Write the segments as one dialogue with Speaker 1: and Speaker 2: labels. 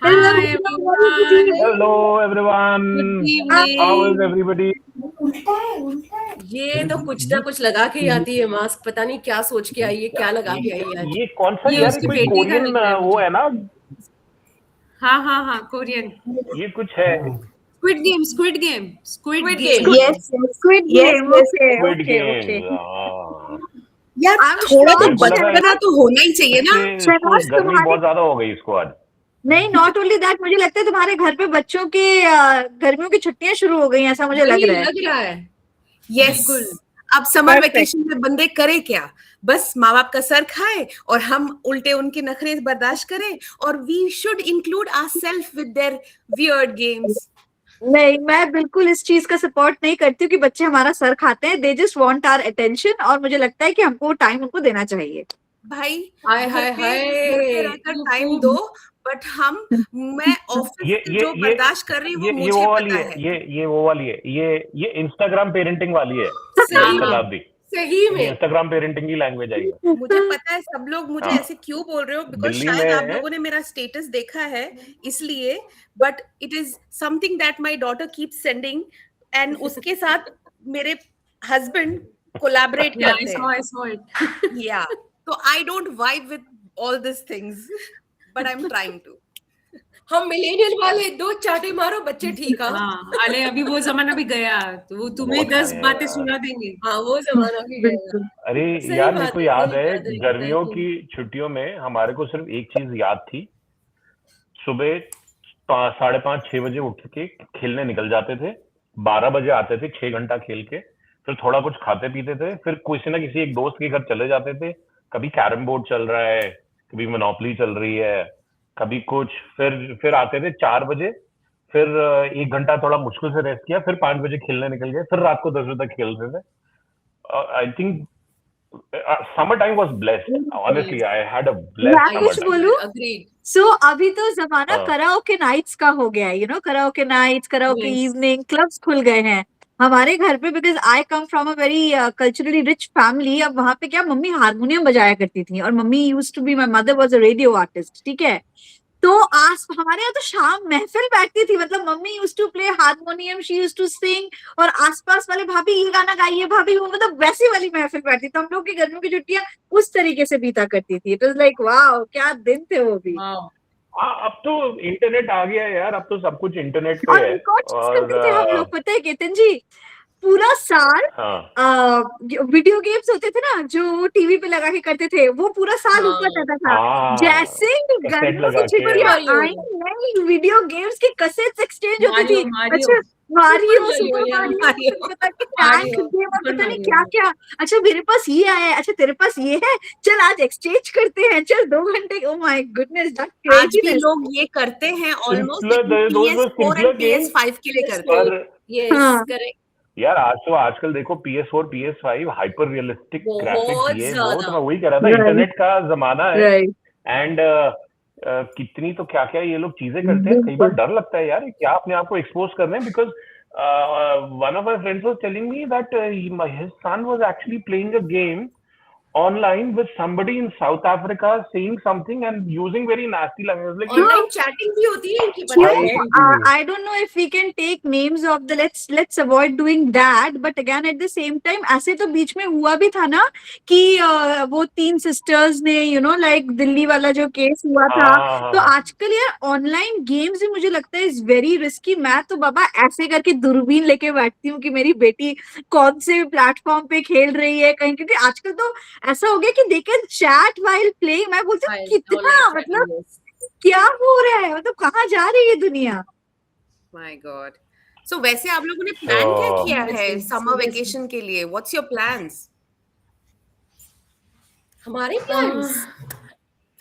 Speaker 1: Hello,
Speaker 2: Hi everyone.
Speaker 3: Hello everyone.
Speaker 2: Good
Speaker 3: How is
Speaker 2: evening.
Speaker 3: everybody?
Speaker 1: ये तो कुछ ना कुछ लगा के ही आती है मास्क, पता नहीं क्या सोच के आई है, क्या लगा के आई है आज।
Speaker 3: ये कौन सा
Speaker 2: ये
Speaker 3: यार,
Speaker 2: उसकी
Speaker 3: कोई
Speaker 2: बेटी का
Speaker 3: कोरियन
Speaker 2: लग रहा है
Speaker 3: वो
Speaker 2: मुझे।
Speaker 3: है ना,
Speaker 2: हाँ कोरियन।
Speaker 3: ये कुछ है
Speaker 2: Squid Game, Squid Game, Squid
Speaker 1: Squid
Speaker 2: Game.
Speaker 1: Game.
Speaker 4: Yes,
Speaker 5: Squid
Speaker 4: yes,
Speaker 5: Game.
Speaker 4: yes.
Speaker 5: Okay,
Speaker 3: squid
Speaker 5: okay,
Speaker 3: game.
Speaker 5: okay.
Speaker 4: यार
Speaker 5: I'm
Speaker 4: थोड़ा तो
Speaker 5: sure
Speaker 3: मेरे को लगा
Speaker 4: बचपना तो होना ही चाहिए ना।
Speaker 3: इसको
Speaker 5: शहनाज
Speaker 3: गर्मी
Speaker 5: तुम्हारे
Speaker 3: बहुत ज्यादा हो गई इसको आज।
Speaker 5: नहीं, नॉट ओनली दैट, मुझे लगता है तुम्हारे घर पे बच्चों की गर्मियों की छुट्टियां शुरू हो गई हैं, ऐसा मुझे लग
Speaker 1: वही
Speaker 5: रहा है।
Speaker 1: लग रहा है।
Speaker 4: यस,
Speaker 1: बिल्कुल।
Speaker 4: अब समर
Speaker 5: Perfect.
Speaker 4: वेकेशन में बंदे करे क्या? बस माँ बाप का सर खाए और हम उल्टे उनके नखरे बर्दाश्त करें, और we should include ourselves with their weird games.
Speaker 5: नहीं, मैं बिल्कुल इस चीज का सपोर्ट नहीं करती हूँ कि बच्चे हमारा सर खाते हैं। They just want our attention, और मुझे लगता है कि हमको टाइम उनको देना चाहिए।
Speaker 4: भाई
Speaker 1: हाय
Speaker 4: घर
Speaker 1: हाय
Speaker 4: पे
Speaker 1: हाय।
Speaker 4: रहकर टाइम दो, बट मैं ऑफिस
Speaker 3: ये
Speaker 4: जो बर्दाश्त कर रही हूँ वो
Speaker 3: ये
Speaker 4: मुझे
Speaker 3: वो वाली
Speaker 4: पता
Speaker 3: है,
Speaker 4: है।
Speaker 3: ये वो वाली है, ये इंस्टाग्राम पेरेंटिंग वाली है।
Speaker 1: सही में,
Speaker 3: शताब्दी,
Speaker 1: सही
Speaker 3: ये
Speaker 1: में।
Speaker 3: इंस्टाग्राम पेरेंटिंग की लैंग्वेज आई है।
Speaker 4: मुझे पता है सब लोग मुझे
Speaker 3: हाँ।
Speaker 4: ऐसे क्यों बोल रहे हो, बिकॉज
Speaker 3: दिल्ली
Speaker 4: शायद आप
Speaker 3: में
Speaker 4: लोगों ने मेरा स्टेटस देखा है इसलिए, but it is something that my daughter keep sending, and उसके साथ मेरे हस्बैंड कोलैबोरेट
Speaker 2: Yeah,
Speaker 4: करते
Speaker 2: I
Speaker 4: हैं।
Speaker 2: saw it.
Speaker 4: या तो I don't vibe with all this things, but I am trying to.
Speaker 1: हम मिलेनियल वाले दो चाटे मारो, बच्चे ठीक। हाँ
Speaker 2: हाँ, अरे अभी वो जमाना भी गया, तो वो तुम्हें
Speaker 3: बहुत
Speaker 2: 10
Speaker 3: आए हैं
Speaker 2: बातें
Speaker 3: यार।
Speaker 2: सुना देंगे।
Speaker 1: हाँ, वो जमाना भी गया।
Speaker 5: बिल्कुल।
Speaker 3: अरे
Speaker 1: सही
Speaker 3: यार, मेरे
Speaker 1: बात
Speaker 3: को
Speaker 1: है,
Speaker 3: याद
Speaker 1: सही
Speaker 3: है
Speaker 1: बात है।
Speaker 3: गर्मियों की छुट्टियों में हमारे को सिर्फ एक चीज याद थी। सुबह 5:30-6 बजे उठ के खेलने निकल जाते थे, 12 बजे आते थे, 6 घंटा खेल के, फिर थोड़ा कुछ खाते पीते थे, फिर किसी ना किसी एक दोस्त के घर चले जाते थे। कभी कैरम बोर्ड चल रहा है, कभी मोनोपोली चल रही है, कभी कुछ, फिर आते थे 4 बजे, फिर 1 घंटा थोड़ा मुश्किल से रेस्ट किया, फिर 5 बजे खेलने निकल गए, फिर रात को 10 बजे तक खेलते थे। I think summer time was blessed. Honestly, I had a blessed
Speaker 5: मैं
Speaker 3: summer
Speaker 5: कुछ
Speaker 3: time.
Speaker 5: बोलूं?
Speaker 1: अग्रीड।
Speaker 5: सो अभी तो जमाना
Speaker 3: हाँ।
Speaker 5: कराओके नाइट्स का हो गया है, karaoke nights, karaoke
Speaker 2: Yes.
Speaker 5: Evening clubs खुल गए हैं हमारे घर पे। Because I come from a very culturally rich family. अब वहां पे क्या, मम्मी हारमोनियम बजाया करती थी, और mummy use to be, my mother was a radio artist, ठीक है। तो आज हमारे यहाँ तो शाम महफिल बैठती थी, मतलब mummy use to play harmonium, she use to sing, और आसपास वाले भाभी ये गाना गाइए, भाभी वो, मतलब वैसी वाली महफिल बैठती। तो हम लोग की गर्मियों की छुट्टियां उस तरीके से बीता करती थी। इट वाज लाइक वाओ, क्या दिन थे वो भी।
Speaker 2: Wow.
Speaker 3: अब तो इंटरनेट आ गया है यार, अब तो सब कुछ इंटरनेट पे
Speaker 5: और
Speaker 3: है।
Speaker 5: एक और चीज
Speaker 3: और
Speaker 5: करते थे हम लोग, पता है केतन जी, पूरा साल
Speaker 3: हाँ
Speaker 5: वीडियो गेम्स होते थे ना जो टीवी पे लगा के करते थे, वो पूरा साल ऊपर रहता था।
Speaker 3: हाँ,
Speaker 5: जैसे ही
Speaker 3: कैसेट
Speaker 5: गर्मियों की
Speaker 3: लगा के
Speaker 5: छुट्टियां
Speaker 1: मारियो।
Speaker 5: आई, नई वीडियो गेम्स की कैसेट्स एक्सचेंज होती थी।
Speaker 2: मारियो
Speaker 5: अच्छा, Mario,
Speaker 1: Super
Speaker 5: super
Speaker 1: Mario,
Speaker 5: Mario,
Speaker 4: Mario,
Speaker 5: फिर पता नहीं टैंक
Speaker 2: मारियो,
Speaker 5: गेम, और
Speaker 2: सुपर
Speaker 5: पता नहीं
Speaker 2: मारियो।
Speaker 5: क्या क्या। अच्छा, मेरे पास ये आया है, अच्छा तेरे पास ये है, चल आज एक्सचेंज करते हैं, चल 2 घंटे। ओ माय गुडनेस, दैट
Speaker 4: आज भी
Speaker 5: क्रेजीनेस।
Speaker 4: लोग ये करते हैं ऑलमोस्ट,
Speaker 3: सिंपलर,
Speaker 4: लेकिन
Speaker 3: those were
Speaker 4: PS4
Speaker 3: simpler
Speaker 4: and
Speaker 3: games।
Speaker 4: PS5 के लिए करते हैं।
Speaker 3: पर
Speaker 1: यस,
Speaker 5: हाँ,
Speaker 1: करेक्ट।
Speaker 3: यार आज तो, आजकल देखो PS4 PS5 hyper realistic graphics,
Speaker 1: बहुत
Speaker 3: ये वो,
Speaker 1: ज्यादा।
Speaker 3: तो मैं वही कह रहा था,
Speaker 5: राइट
Speaker 3: इंटरनेट का जमाना है।
Speaker 5: राइट,
Speaker 3: एंड कितनी तो क्या क्या ये लोग चीजें करते हैं, कई बार
Speaker 5: बिल्कुल।
Speaker 3: डर लगता है यार, ये क्या अपने आप को एक्सपोज कर रहे हैं। Because one of my friends was telling me that his son was actually playing a game online with somebody in South Africa, saying something and using very nasty language. Like,
Speaker 1: online chatting भी होती है इनकी,
Speaker 5: You
Speaker 1: पता है?
Speaker 3: I
Speaker 5: I don't know if we can take names of the, let's avoid doing that, but again at the same time ऐसे तो बीच में हुआ भी था ना कि वो 3 सिस्टर्स ने लाइक दिल्ली वाला जो केस हुआ था। तो
Speaker 3: हाँ
Speaker 5: आजकल यार ऑनलाइन गेम्स भी मुझे लगता है इज वेरी रिस्की। मैं तो बाबा ऐसे करके दूरबीन लेके बैठती हूँ कि मेरी बेटी कौन से प्लेटफॉर्म पे खेल रही है कहीं, क्योंकि आजकल तो ऐसा हो गया कि they can chat while playing. मैं बोलती हूँ कितना, मतलब क्या हो रहा है, मतलब कहाँ जा रही है दुनिया।
Speaker 4: My God. सो वैसे आप लोगों ने प्लान क्या
Speaker 3: तो
Speaker 4: किया है
Speaker 1: Seriously,
Speaker 4: समर
Speaker 1: seriously.
Speaker 4: वेकेशन के लिए? What's your plans?
Speaker 1: हमारे प्लान्स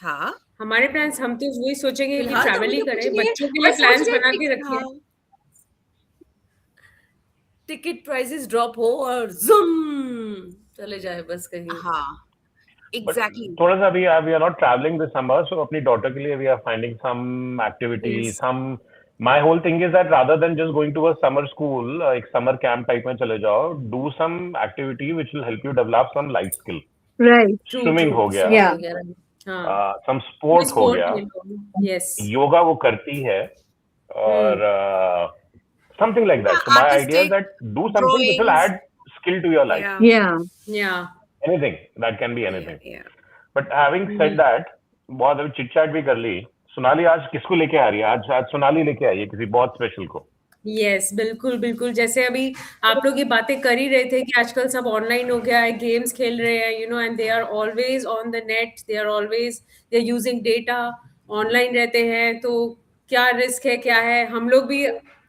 Speaker 4: हाँ,
Speaker 2: हमारे प्लान्स, हम तो वही सोचेंगे कि
Speaker 1: फिलहाल तो
Speaker 2: ट्रैवल ही
Speaker 1: मुझे कुछ
Speaker 2: करें,
Speaker 1: नहीं है,
Speaker 2: बच्चों के लिए
Speaker 1: बस सोच
Speaker 2: प्लान्स
Speaker 1: रहे
Speaker 2: बना
Speaker 1: हैं
Speaker 2: के
Speaker 1: कि
Speaker 2: रखे।
Speaker 1: हाँ, टिकट प्राइसेस ड्रॉप हो और ज़ूम चले जाए बस कहीं।
Speaker 4: हाँ,
Speaker 3: but
Speaker 4: एग्जैक्टली।
Speaker 3: थोड़ा सा अभी we are not traveling this summer, so अपनी daughter के लिए we are finding some activity,
Speaker 2: Yes.
Speaker 3: my whole thing is that rather than just going to a summer school, एक summer camp type में चले जाओ, do some activity which will help you develop some life skill.
Speaker 5: Right,
Speaker 3: Swimming हो गया,
Speaker 5: Yeah.
Speaker 2: हाँ
Speaker 3: सम sport हो
Speaker 2: sport
Speaker 3: गया,
Speaker 2: खेल लो यस
Speaker 3: योगा वो करती है, और something like that. So my idea is
Speaker 4: artistic
Speaker 3: that do something which will
Speaker 4: drawings.
Speaker 3: add skill to your life.
Speaker 4: Yeah,
Speaker 5: Yeah.
Speaker 2: या
Speaker 3: Anything that can be anything.
Speaker 4: yeah.
Speaker 3: But having said that, बहुत अभी chit chat भी कर ली. सोनाली आज किसको लेके आ रही है? आज सोनाली लेके आई है किसी बहुत स्पेशल को.
Speaker 2: यस बिल्कुल बिल्कुल जैसे अभी आप लोग ये बातें कर ही रहे थे कि आजकल सब ऑनलाइन हो गया है गेम्स खेल रहे हैं you know and they are always on the net they are always they are using data online रहते हैं तो क्या रिस्क है क्या है हम लोग भी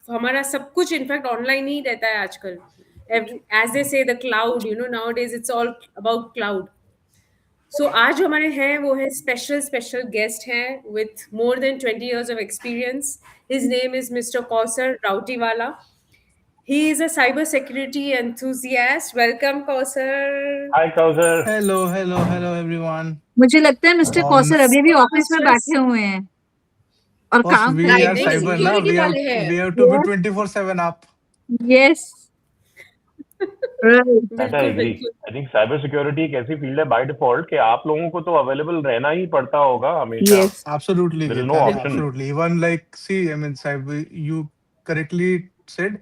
Speaker 2: हमारा सब कुछ इनफैक्ट ऑनलाइन ही रहता है आजकल एज दे से the cloud you know now days it's all about cloud so आज जो हमारे हैं वो है स्पेशल गेस्ट हैं with more than 20 years of experience. His name is Mr. Kausar Rautiwala. He is a cyber security enthusiast. Welcome, Kausar.
Speaker 3: Hi Kausar.
Speaker 6: Hello everyone.
Speaker 5: मुझे लगता है मिस्टर कौसर अभी भी ऑफिस में बैठे हुए हैं और
Speaker 6: Boss,
Speaker 5: काम
Speaker 6: we
Speaker 5: कर
Speaker 6: are
Speaker 5: रहे हैं.
Speaker 6: cyber now.
Speaker 1: security वाले हैं.
Speaker 6: We have to be 24/7 up.
Speaker 5: Yes. Right.
Speaker 3: I
Speaker 2: बिल्कुल
Speaker 3: agree.
Speaker 2: बिल्कुल
Speaker 3: I think cyber security एक ऐसी फील्ड है बाय डिफॉल्ट कि आप लोगों को तो अवेलेबल रहना ही पड़ता होगा हमेशा.
Speaker 5: Yes.
Speaker 6: Absolutely,
Speaker 3: There is
Speaker 6: Geeta,
Speaker 3: no option.
Speaker 6: absolutely. Even like, see, I mean, cyber, you correctly said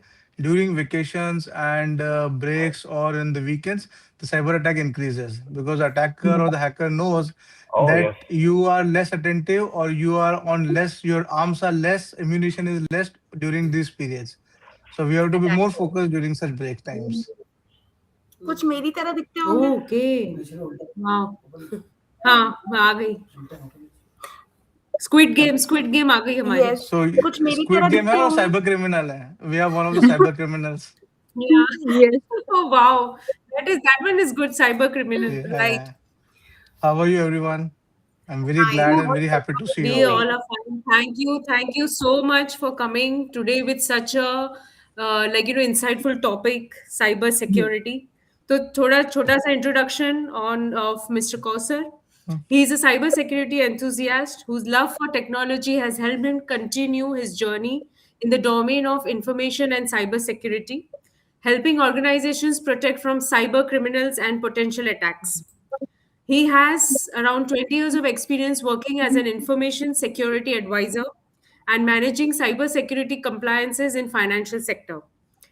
Speaker 6: during vacations and breaks or in the weekends, the cyber attack increases because attacker or the hacker knows
Speaker 3: Oh
Speaker 6: that
Speaker 3: yes.
Speaker 6: you are less attentive or you are on less, your arms are less, ammunition is less during these periods. So we have to be more focused during such break times.
Speaker 4: कुछ मेरी तरह दिखते होंगे.
Speaker 2: Okay wow हाँ आ गई squid game आ गई हमारी
Speaker 4: Yes.
Speaker 6: So
Speaker 4: कुछ मेरी
Speaker 6: Squid
Speaker 4: तरह
Speaker 6: Game है
Speaker 4: दिखते
Speaker 6: और
Speaker 4: होंगे.
Speaker 6: cyber criminal है. We are one of the cyber criminals.
Speaker 2: Yeah.
Speaker 5: Yes.
Speaker 2: Oh wow, that one is good. Cyber criminal,
Speaker 6: Yeah.
Speaker 2: right?
Speaker 6: How are you, everyone? I'm very glad and very happy to see
Speaker 2: We
Speaker 6: you all.
Speaker 2: all are fine. Thank you so much for coming today with such a insightful topic, cyber security. तो थोड़ा छोटा सा introduction of Mr. Kausar. He is a cyber security enthusiast whose love for technology has helped him continue his journey in the domain of information and cyber security, helping organizations protect from cyber criminals and potential attacks. He has around 20 years of experience working as an information security advisor and managing cybersecurity compliances in financial sector.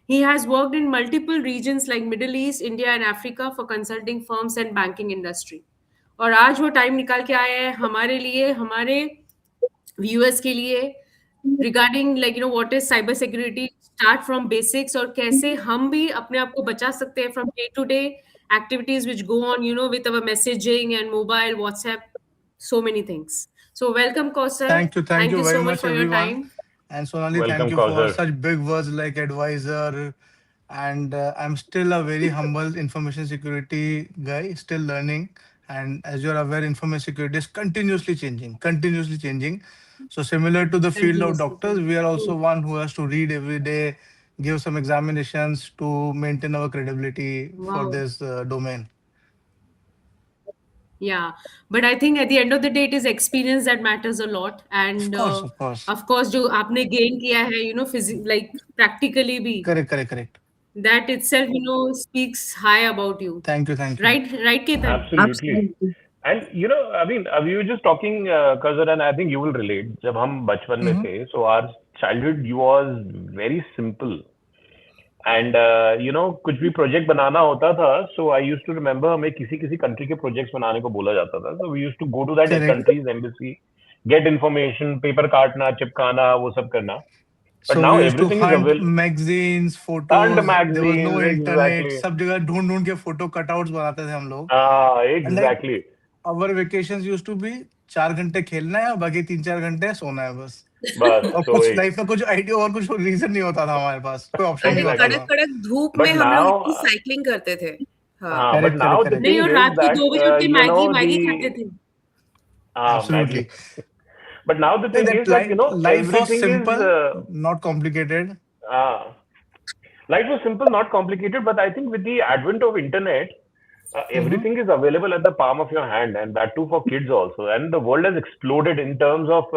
Speaker 2: He has worked in multiple regions like Middle East, India and Africa for consulting firms and banking industry. और आज वो time निकाल के आए हैं हमारे लिए हमारे व्यूअर्स के लिए regarding what is cyber security start from basics और कैसे हम भी अपने आप को बचा सकते हैं from day to day activities which go on with our messaging and mobile WhatsApp, so many things. So welcome Kausar.
Speaker 6: Thank you
Speaker 2: so
Speaker 6: very
Speaker 2: much
Speaker 6: much,
Speaker 2: for your
Speaker 6: everyone.
Speaker 2: time.
Speaker 6: And Sonali,
Speaker 3: Welcome,
Speaker 6: thank you for
Speaker 3: Kausar.
Speaker 6: such big words like advisor. And I'm still a very humble information security guy, still learning. And as you're aware, information security is continuously changing. So similar to the field of doctors, we are also one who has to read every day, give some examinations to maintain our credibility for
Speaker 2: Wow.
Speaker 6: this domain.
Speaker 2: Yeah, but I think at the end of the day it is experience that matters a lot. And
Speaker 6: Of course.
Speaker 2: of course जो आपने gain किया है like practically भी
Speaker 6: Correct.
Speaker 2: that itself speaks high about you.
Speaker 6: Thank you.
Speaker 2: Right Ketan?
Speaker 3: Absolutely.
Speaker 5: Absolutely.
Speaker 3: And I mean, we were just talking, Kausar, and I think you will relate. जब हम बचपन में थे, so our childhood was very simple. And कुछ भी project बनाना होता था, so I used to remember हमें किसी कंट्री के प्रोजेक्ट्स बनाने को बोला जाता था. So we used to go to that
Speaker 6: Correct.
Speaker 3: country's embassy, get information, paper काटना, चिपकाना, वो सब करना. But
Speaker 6: So
Speaker 3: now
Speaker 6: we used to
Speaker 3: everything is
Speaker 6: hunt
Speaker 3: available.
Speaker 6: magazines, photos.
Speaker 3: Hunt
Speaker 6: There was no
Speaker 3: magazines,
Speaker 6: internet.
Speaker 3: exactly.
Speaker 6: सब जगह ढूंढ के photo cutouts बनाते थे हम लोग.
Speaker 3: Exactly.
Speaker 6: Our vacations used to be 4 घंटे खेलना है और बाकी 3-4 घंटे सोना है बस.
Speaker 3: बस
Speaker 6: और
Speaker 3: so
Speaker 6: कुछ लाइफ में कुछ आइडिया और कुछ रीजन नहीं होता था हमारे पास. कोई ऑप्शन नहीं
Speaker 3: Exactly.
Speaker 6: होता था.
Speaker 4: कड़क धूप
Speaker 3: But
Speaker 4: में हम
Speaker 3: now,
Speaker 4: लोग इतनी साइकिलिंग करते थे. हाँ.
Speaker 3: but
Speaker 6: Correct,
Speaker 3: now the
Speaker 6: correct.
Speaker 2: नहीं
Speaker 3: thing
Speaker 2: और
Speaker 3: is
Speaker 2: रात को
Speaker 3: that
Speaker 2: 2 बजे उठ के मैगी
Speaker 3: the
Speaker 2: खाते थे.
Speaker 6: Absolutely.
Speaker 3: Maggie. But now the thing
Speaker 6: That
Speaker 3: is that
Speaker 6: life was
Speaker 3: everything
Speaker 6: simple,
Speaker 3: is
Speaker 6: not complicated.
Speaker 3: life was simple, not complicated. But I think with the advent of internet, everything is available at the palm of your hand, and that too for kids also. And the world has exploded in terms of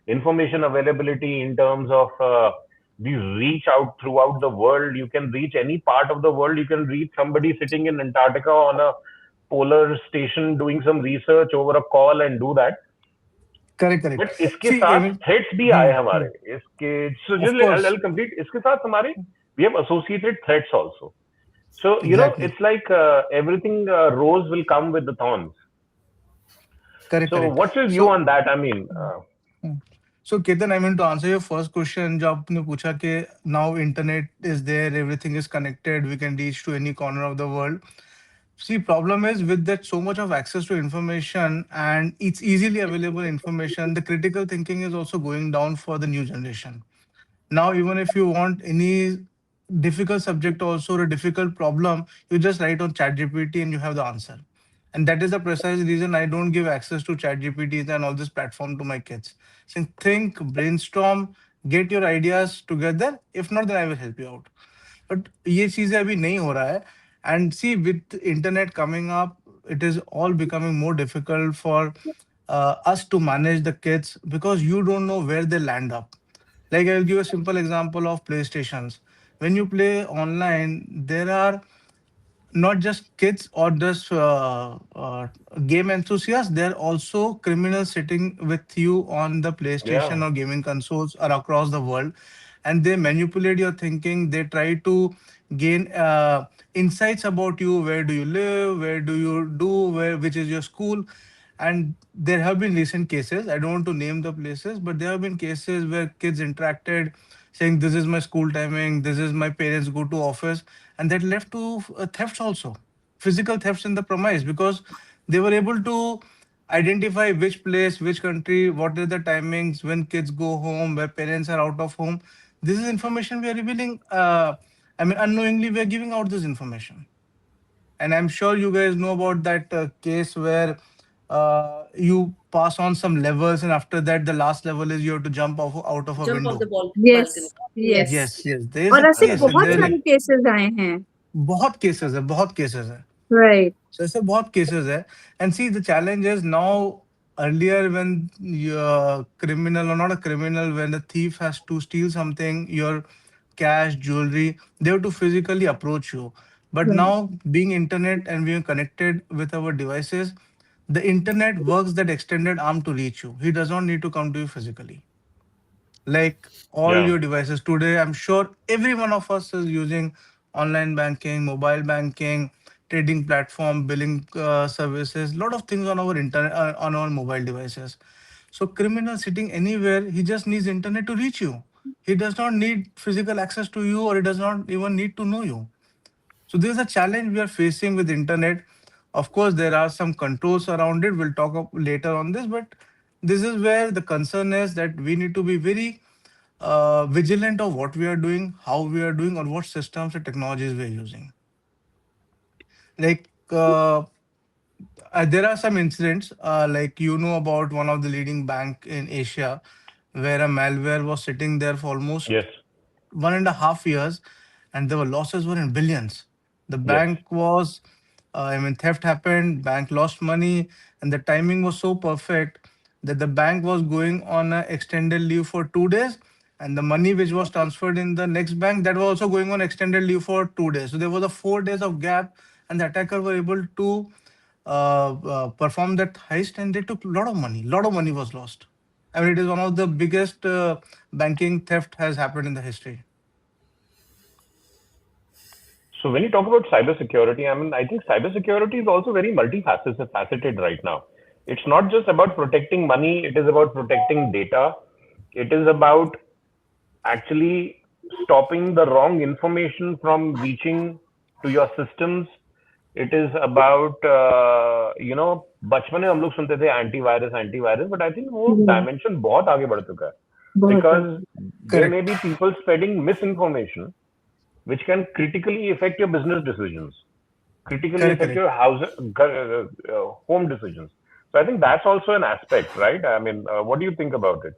Speaker 3: information availability, in terms of the reach out throughout the world. You can reach any part of the world. You can reach somebody sitting in Antarctica on a polar station doing some research over a call and do that.
Speaker 6: Correct, correct.
Speaker 3: But इसके
Speaker 6: See, I
Speaker 3: साथ
Speaker 6: mean,
Speaker 3: threats भी आए हमारे इसके so
Speaker 6: of
Speaker 3: just
Speaker 6: course,
Speaker 3: I'll complete इसके साथ हमारे we have associated threats also. So
Speaker 6: exactly.
Speaker 3: it's like everything rose will come with the thorns.
Speaker 6: Correct,
Speaker 3: So
Speaker 6: correct.
Speaker 3: what's your view
Speaker 6: So,
Speaker 3: on that? I mean,
Speaker 6: so Ketan, I mean to answer your first question, जो आपने पूछा कि now internet is there, everything is connected, we can reach to any corner of the world. See, problem is with that so much of access to information and it's easily available information, the critical thinking is also going down for the new generation. Now, even if you want any difficult subject also or a difficult problem, you just write on ChatGPT and you have the answer. And that is the precise reason I don't give access to ChatGPT and all this platform to my kids. Saying think, brainstorm, get your ideas together. If not, then I will help you out. But ये चीजें अभी नहीं हो रहा है. And see, with internet coming up, it is all becoming more difficult for us to manage the kids because you don't know where they land up. Like I'll give a simple example of PlayStations. When you play online, there are not just kids or just game enthusiasts, there are also criminals sitting with you on the
Speaker 3: yeah,
Speaker 6: PlayStation or gaming consoles or across the world, and they manipulate your thinking. They try to gain insights about you. Where do you live? Where do you do? Where which is your school? And there have been recent cases. I don't want to name the places, but there have been cases where kids interacted, saying, "This is my school timing. This is my parents go to office," and that led to thefts also, physical thefts in the premise because they were able to identify which place, which country, what are the timings when kids go home, where parents are out of home. This is information we are revealing. I mean, unknowingly, we are giving out this information. And I'm sure you guys know about that case where you pass on some levels, and after that, the last level is you have to jump off out of a
Speaker 1: Jump off the
Speaker 6: window.
Speaker 1: balcony.
Speaker 5: Yes, yes.
Speaker 6: Yes, yes. There is
Speaker 5: और
Speaker 6: a
Speaker 5: ऐसे
Speaker 6: case.
Speaker 5: बहुत
Speaker 6: There
Speaker 3: understood.
Speaker 6: like
Speaker 5: सारे cases आए हैं.
Speaker 6: बहुत cases है, बहुत cases है.
Speaker 5: Right.
Speaker 6: So ऐसे बहुत cases है. And see, the challenge is now. Earlier, when your criminal or not a criminal, when the thief has to steal something, your cash, jewelry, they have to physically approach you. But
Speaker 5: Right.
Speaker 6: now, being internet and being connected with our devices, the internet works that extended arm to reach you. He does not need to come to you physically. Like all
Speaker 3: Yeah,
Speaker 6: your devices today, I'm sure every one of us is using online banking, mobile banking, trading platform, billing services, lot of things on our internet, on our mobile devices. So criminal sitting anywhere, he just needs internet to reach you. He does not need physical access to you, or he does not even need to know you. So there's a challenge we are facing with internet. Of course, there are some controls around it. We'll talk later on this, but this is where the concern is that we need to be very vigilant of what we are doing, how we are doing, or what systems and technologies we are using. Like there are some incidents, like you know about one of the leading bank in Asia, where a malware was sitting there for almost
Speaker 3: yes,
Speaker 6: 1.5 years, and the losses were in billions. The
Speaker 3: yes.
Speaker 6: bank was, I mean, theft happened, bank lost money, and the timing was so perfect that the bank was going on an extended leave for 2 days, and the money which was transferred in the next bank that was also going on extended leave for 2 days. So there was a 4 days of gap, and the attacker were able to perform that heist, and they took a lot of money. A lot of money was lost. I mean, it is one of the biggest banking theft has happened in the history.
Speaker 3: So when you talk about cybersecurity, I mean, I think cybersecurity is also very multifaceted right now. It's not just about protecting money; it is about protecting data. It is about actually stopping the wrong information from reaching to your systems. It is about बचपन में हम लोग सुनते थे antivirus but I think वो dimension बहुत आगे बढ़ चुका है because there may be people spreading misinformation which can critically affect your business decisions, critically affect your home decisions. So I think that's also an aspect, right? I mean, what do you think about it?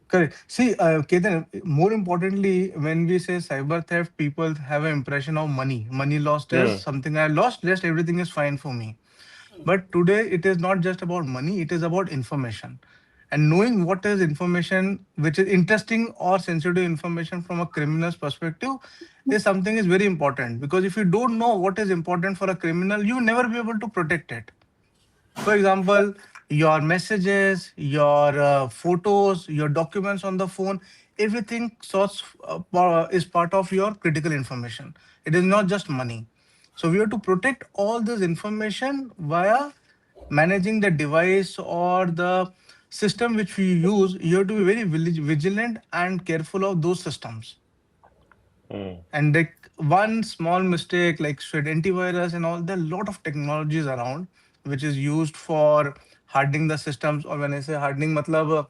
Speaker 6: Correct. See, Ketan, more importantly, when we say cyber theft, people have an impression of money. Money lost is something I lost, rest everything is fine for me. But today, it is not just about money, it is about information. And knowing what is information which is interesting or sensitive information from a criminal's perspective is something is very important, because if you don't know what is important for a criminal, you will never be able to protect it. For example, your messages, your photos, your documents on the phone, everything is part of your critical information. It is not just money. So we have to protect all this information via managing the device or the system which we use. You have to be very vigilant and careful of those systems. And like one small mistake, like should antivirus and all, there are a lot of technologies around which is used for hardening the systems. Or when I say hardening, मतलब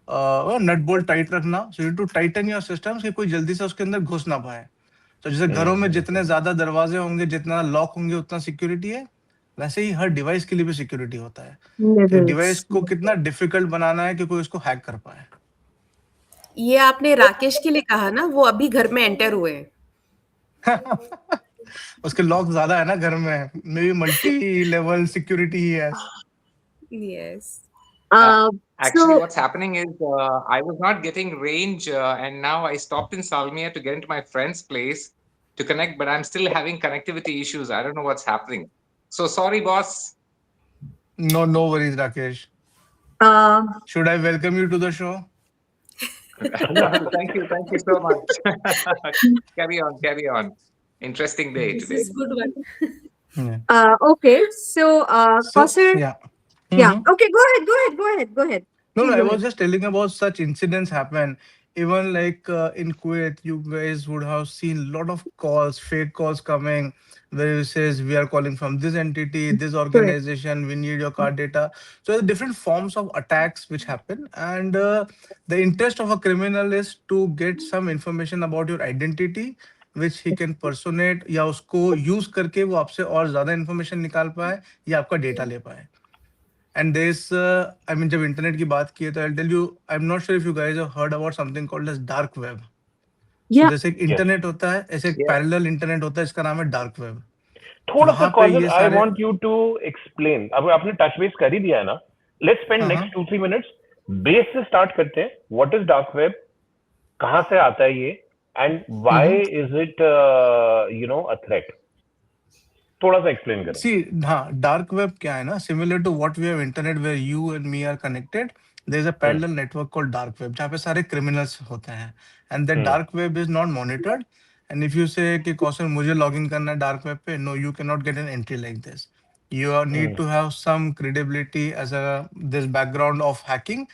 Speaker 6: nut bolt tight रखना. So you have to tighten your systems कि कोई जल्दी से उसके अंदर घुस ना पाए. तो जैसे घरों में जितने ज्यादा दरवाजे होंगे, जितना लॉक होंगे, उतना सिक्योरिटी है, वैसे ही हर डिवाइस के लिए भी सिक्योरिटी होता है. कि डिवाइस को कितना डिफिकल्ट बनाना है कि कोई उसको हैक कर पाए.
Speaker 4: ये आपने राकेश के लिए कहा ना, वो अभी घर में एंटर हुए हैं.
Speaker 6: उसके लॉक ज्यादा है ना घर में, maybe multi level security ही है.
Speaker 4: Yes.
Speaker 7: Actually,
Speaker 5: So
Speaker 7: what's happening is I was not getting range, and now I stopped in Salmiya to get into my friend's place to connect, but I'm still having connectivity issues. I don't know what's happening. So sorry, boss.
Speaker 6: No worries, Rakesh. Should I welcome you to the show?
Speaker 7: Thank you so much. Carry on. Interesting day
Speaker 2: This
Speaker 7: today.
Speaker 2: is good one.
Speaker 6: Yeah.
Speaker 5: okay. So Kausar,
Speaker 6: Yeah.
Speaker 5: yeah.
Speaker 6: Mhm.
Speaker 5: Okay, go ahead.
Speaker 6: No,
Speaker 5: Please
Speaker 6: I
Speaker 5: go
Speaker 6: was
Speaker 5: ahead.
Speaker 6: just telling about such incidents happen. Even like in Kuwait, you guys would have seen a lot of calls, fake calls coming, where it says we are calling from this entity, this
Speaker 5: Correct.
Speaker 6: organization, we need your card data. So there are different forms of attacks which happen, and the interest of a criminal is to get some information about your identity, which he can personate या उसको use करके वो आपसे और ज्यादा information निकाल पाए या आपका data ले पाए. And there's, I mean, जब इंटरनेट की बात की है तो I'll tell you, I'm not sure if you guys have heard about something called as dark web. So
Speaker 5: Yeah.
Speaker 6: जैसे एक इंटरनेट होता है, ऐसे एक
Speaker 7: Yes.
Speaker 6: पैरेलल इंटरनेट होता है, इसका नाम है डार्क वेब.
Speaker 3: थोड़ा सा
Speaker 6: वहाँ पे
Speaker 3: कॉजल
Speaker 6: ये
Speaker 3: आई
Speaker 6: सारे
Speaker 3: वांट यू टू एक्सप्लेन. अब आपने टच बेस कर ही दिया है ना, लेट्स स्पेंड
Speaker 6: हाँ,
Speaker 3: नेक्स्ट 2-3 मिनट्स बेस से स्टार्ट करते हैं. व्हाट इज डार्क वेब, कहां से आता है ये, and why is it a threat? थोड़ा सा एक्सप्लेन करें.
Speaker 6: See, हाँ, dark web क्या है ना, similar to what we have internet where you and me are connected, there is a parallel network called dark web जहाँ पे सारे criminals होते हैं, and that dark web is not monitored. And if you say कि कौशल मुझे login करना है dark web पे, no, you cannot get an entry like this. You need to have some credibility as a this background of hacking,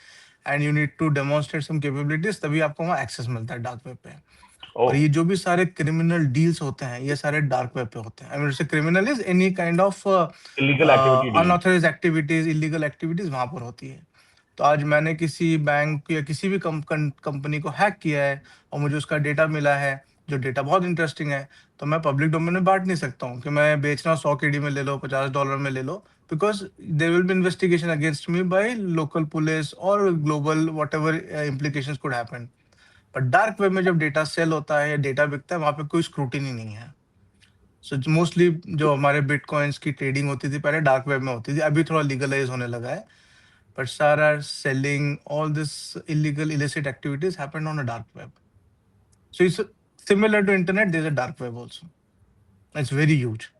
Speaker 6: and you need to demonstrate some capabilities, तभी आपको वहाँ access मिलता है dark web पे. और ये जो भी सारे क्रिमिनल डील्स होते हैं, ये सारे डार्क वेब पे होते हैं. I mean, criminal is any kind of
Speaker 3: illegal activity,
Speaker 6: unauthorised activities, illegal activities वहां पर होती है. तो आज मैंने किसी बैंक या किसी भी कंपनी को हैक किया है और मुझे उसका डेटा मिला है, जो डेटा बहुत इंटरेस्टिंग है, तो मैं पब्लिक डोमेन में बांट नहीं सकता हूँ कि मैं बेच रहा हूँ 100 KD में ले लो, $50 में ले लो, because there will be investigation against me by local police और global whatever implication could happen. पर डार्क वेब में जब डेटा सेल होता है या डेटा बिकता है, वहां पे कोई स्क्रूटिनी नहीं है. सो मोस्टली जो हमारे बिटकॉइंस की ट्रेडिंग होती थी पहले डार्क वेब में होती थी, अभी थोड़ा लीगलाइज होने लगा है, बट सारा selling, all this illegal illicit activities happened on a dark web. So it's similar to internet, there is a dark web also. It's very huge.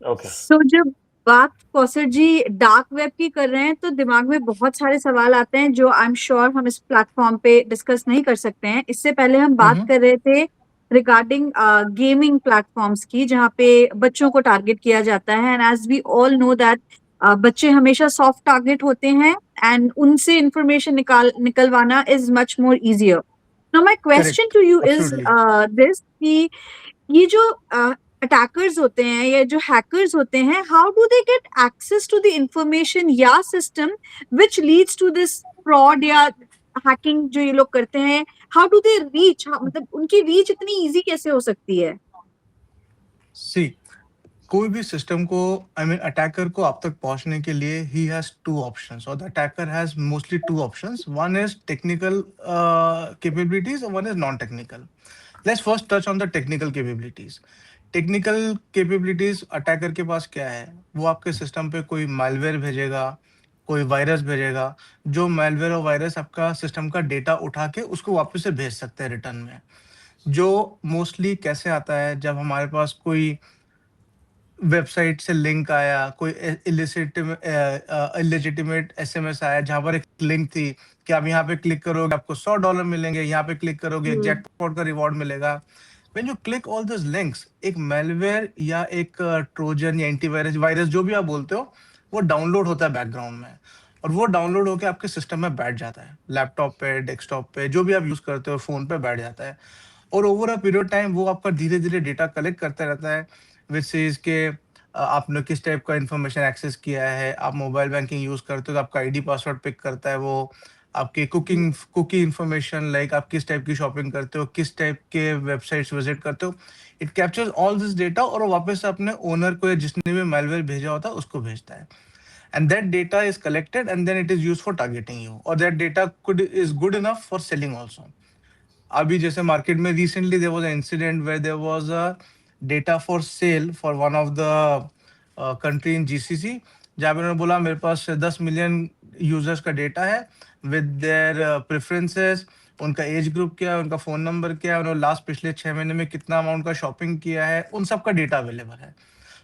Speaker 3: Okay.
Speaker 5: So जब बात कौसर जी डार्क वेब की कर रहे हैं तो दिमाग में बहुत सारे सवाल आते हैं जो आई एम श्योर हम इस प्लेटफॉर्म पे डिस्कस नहीं कर सकते हैं. इससे पहले हम बात कर रहे थे रिगार्डिंग गेमिंग प्लेटफॉर्म्स की, जहाँ पे बच्चों को टारगेट किया जाता है. And as we all know that बच्चे हमेशा सॉफ्ट टारगेट होते हैं एंड उनसे इंफॉर्मेशन निकलवाना is much more easier. Now my question to you is this कि ये जो अटैकर्स होते हैं या जो हैकर्स होते हैं, how do they get access to the information या system which leads to this fraud या हैकिंग जो ये लोग करते हैं? हाउ डू दे रीच, मतलब उनकी रीच इतनी इजी कैसे हो सकती है?
Speaker 6: सी, कोई भी सिस्टम को, आई मीन अटैकर को आप तक पहुंचने के लिए ही हैज टू ऑप्शंस, और the attacker has mostly two options. One is technical capabilities और one is non technical. Let's first touch on the technical capabilities. Technical capabilities attacker के पास क्या है, वो आपके सिस्टम पे कोई मालवेयर भेजेगा, कोई वायरस भेजेगा, जो malware और वायरस आपका सिस्टम का डेटा उठा के उसको वापस से भेज सकते हैं रिटर्न में। जो मोस्टली कैसे आता है, जब हमारे पास कोई वेबसाइट से लिंक आया, कोई इलेजिटिमेट एसएमएस आया जहाँ पर एक लिंक थी कि आप यहाँ पे क्लिक करोगे आपको $100 मिलेंगे, यहाँ पे क्लिक करोगे एक जैकपॉट का रिवॉर्ड मिलेगा। When you click all this links, एक मेलवेयर या एक ट्रोजन या एंटीवायरस वायरस जो भी आप बोलते हो, वो डाउनलोड होता है बैकग्राउंड में, और वो डाउनलोड होकर आपके सिस्टम में बैठ जाता है, लैपटॉप पे, डेस्कटॉप पे, जो भी आप यूज करते हो, फोन पे बैठ जाता है। और ओवर अ पीरियड टाइम वो आपका धीरे धीरे डेटा कलेक्ट करता रहता है, विच इज के आपने किस टाइप का इंफॉर्मेशन एक्सेस किया है। आप मोबाइल बैंकिंग यूज करते हो तो आपका आईडी पासवर्ड पिक करता है वो, आपके कुकी इंफॉर्मेशन, लाइक आप किस टाइप की शॉपिंग करते हो, किस टाइप के वेबसाइट्स विजिट करते हो। It captures all this data और वो वापस से अपने ओनर को या जिसने भी मेलवेयर भेजा होता है उसको भेजता है। And that data is collected and then it is used for targeting you, or that data is good enough for selling also. अभी जैसे मार्केट में recently there was an incident where there was a data for sale for one of the country in GCC, जहाँ पे उन्होंने बोला मेरे पास 10 million users का डेटा है विद देयर प्रेफरेंसेस, उनका एज ग्रुप क्या है, उनका फोन नंबर क्या है, उन्होंने लास्ट पिछले 6 महीने में कितना अमाउंट का शॉपिंग किया है, उन सब का डेटा अवेलेबल है।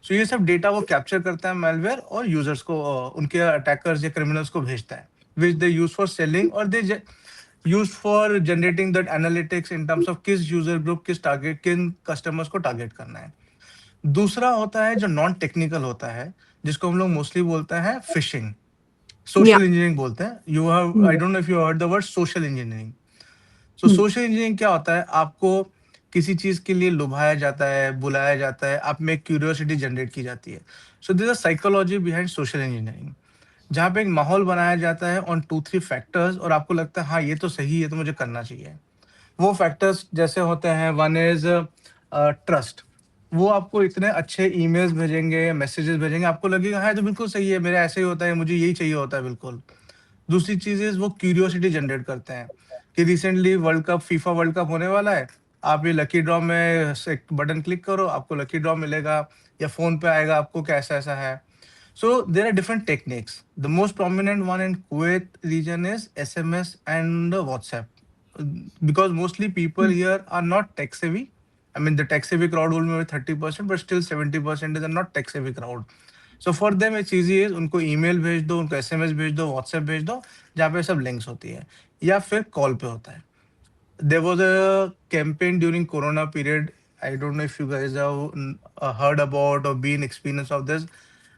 Speaker 6: सो ये सब डेटा वो कैप्चर करता है मेलवेयर और यूजर्स को, उनके अटैकर्स या क्रिमिनल्स को भेजता है, विच दे यूज फॉर सेलिंग और दे used for generating that analytics in terms of किस यूजर ग्रुप, किस टारगेट, किन कस्टमर्स को टारगेट करना है। दूसरा होता है जो नॉन टेक्निकल होता है, जिसको हम लोग मोस्टली बोलते हैं फिशिंग, सोशल इंजीनियरिंग बोलते हैं। You have, I don't know if you heard the word social engineering. So social engineering क्या होता है, आपको किसी चीज के लिए लुभाया जाता है, बुलाया जाता है, आप में क्यूरियोसिटी जनरेट की जाती है। So this a psychology behind social engineering, जहाँ पे एक माहौल बनाया जाता है ऑन 2-3 फैक्टर्स और आपको लगता है हाँ ये तो सही है तो मुझे करना चाहिए। वो फैक्टर्स जैसे होते हैं, वन इज ट्रस्ट, वो आपको इतने अच्छे ईमेल्स भेजेंगे, मैसेजेस भेजेंगे, आपको लगेगा हाँ ये तो बिल्कुल सही है, मेरा ऐसे ही होता है, मुझे यही चाहिए होता है बिल्कुल। दूसरी चीज इज वो क्यूरियोसिटी जनरेट करते हैं कि recently world cup, FIFA world cup होने वाला है, आप ये लकी ड्रॉ में एक बटन क्लिक करो, आपको लकी ड्रॉ मिलेगा या फोन पे आएगा आपको कैसा ऐसा है। So there are different techniques. The most prominent one in Kuwait region is SMS and WhatsApp, because mostly people here are not tech savvy. I mean, the tech savvy crowd will be 30%, but still 70% is a not tech savvy crowd. So for them it's easy is उनको email भेज दो, उनको SMS भेज दो, WhatsApp भेज दो, जहाँ पे सब links होती है, या फिर कॉल पे होता है। There was a campaign during Corona period. I don't know if you guys have heard about or been experience of this,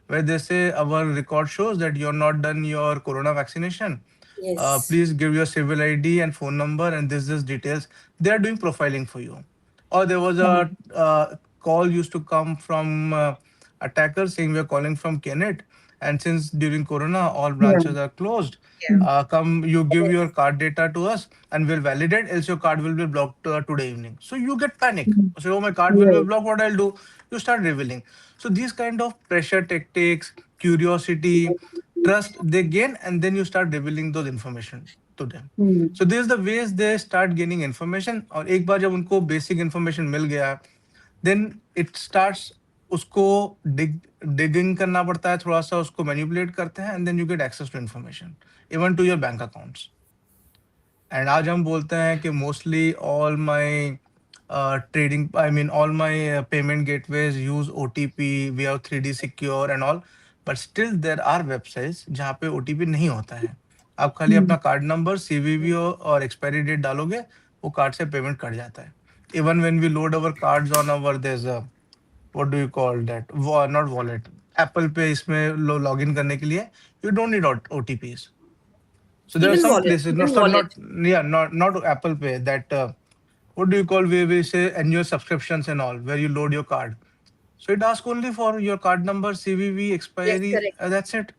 Speaker 6: where they say our record shows that you're not done your corona vaccination.
Speaker 1: Yes.
Speaker 6: Please give your civil ID and phone number and this details. They are doing profiling for you. Or there was a call used to come from attackers saying we are calling from Kennett, and since during corona all branches are closed, come you give your card data to us and we'll validate, else your card will be blocked today evening. So you get panic. So oh, my card will be blocked, what I'll do? You start revealing. So these kind of pressure tactics, curiosity, trust they gain, and then you start revealing those information to them. So this is the ways they start gaining information. और एक बार जब उनको basic information मिल गया, then it starts उसको digging करना पड़ता है, थोड़ा सा उसको manipulate करते हैं, and then you get access to information, even to your bank accounts. And आज हम बोलते हैं कि mostly all my trading, I mean all my payment gateways use OTP, we have 3D secure and all, but still there are websites जहाँ पे OTP नहीं होता है। आप खाली अपना कार्ड नंबर, CVV और एक्सपायरी डेट डालोगे, वो कार्ड से पेमेंट कट जाता है। Even when we load our cards on our, there's a, what do you call that, not wallet, Apple Pay, इसमें login करने के लिए you don't need OTPs. So there are some places, not Apple Pay, that what do you call, where we say annual subscriptions and all, where you load your card. So it asks only for your card number, CVV, expiry,
Speaker 1: Yes, correct.
Speaker 6: that's it.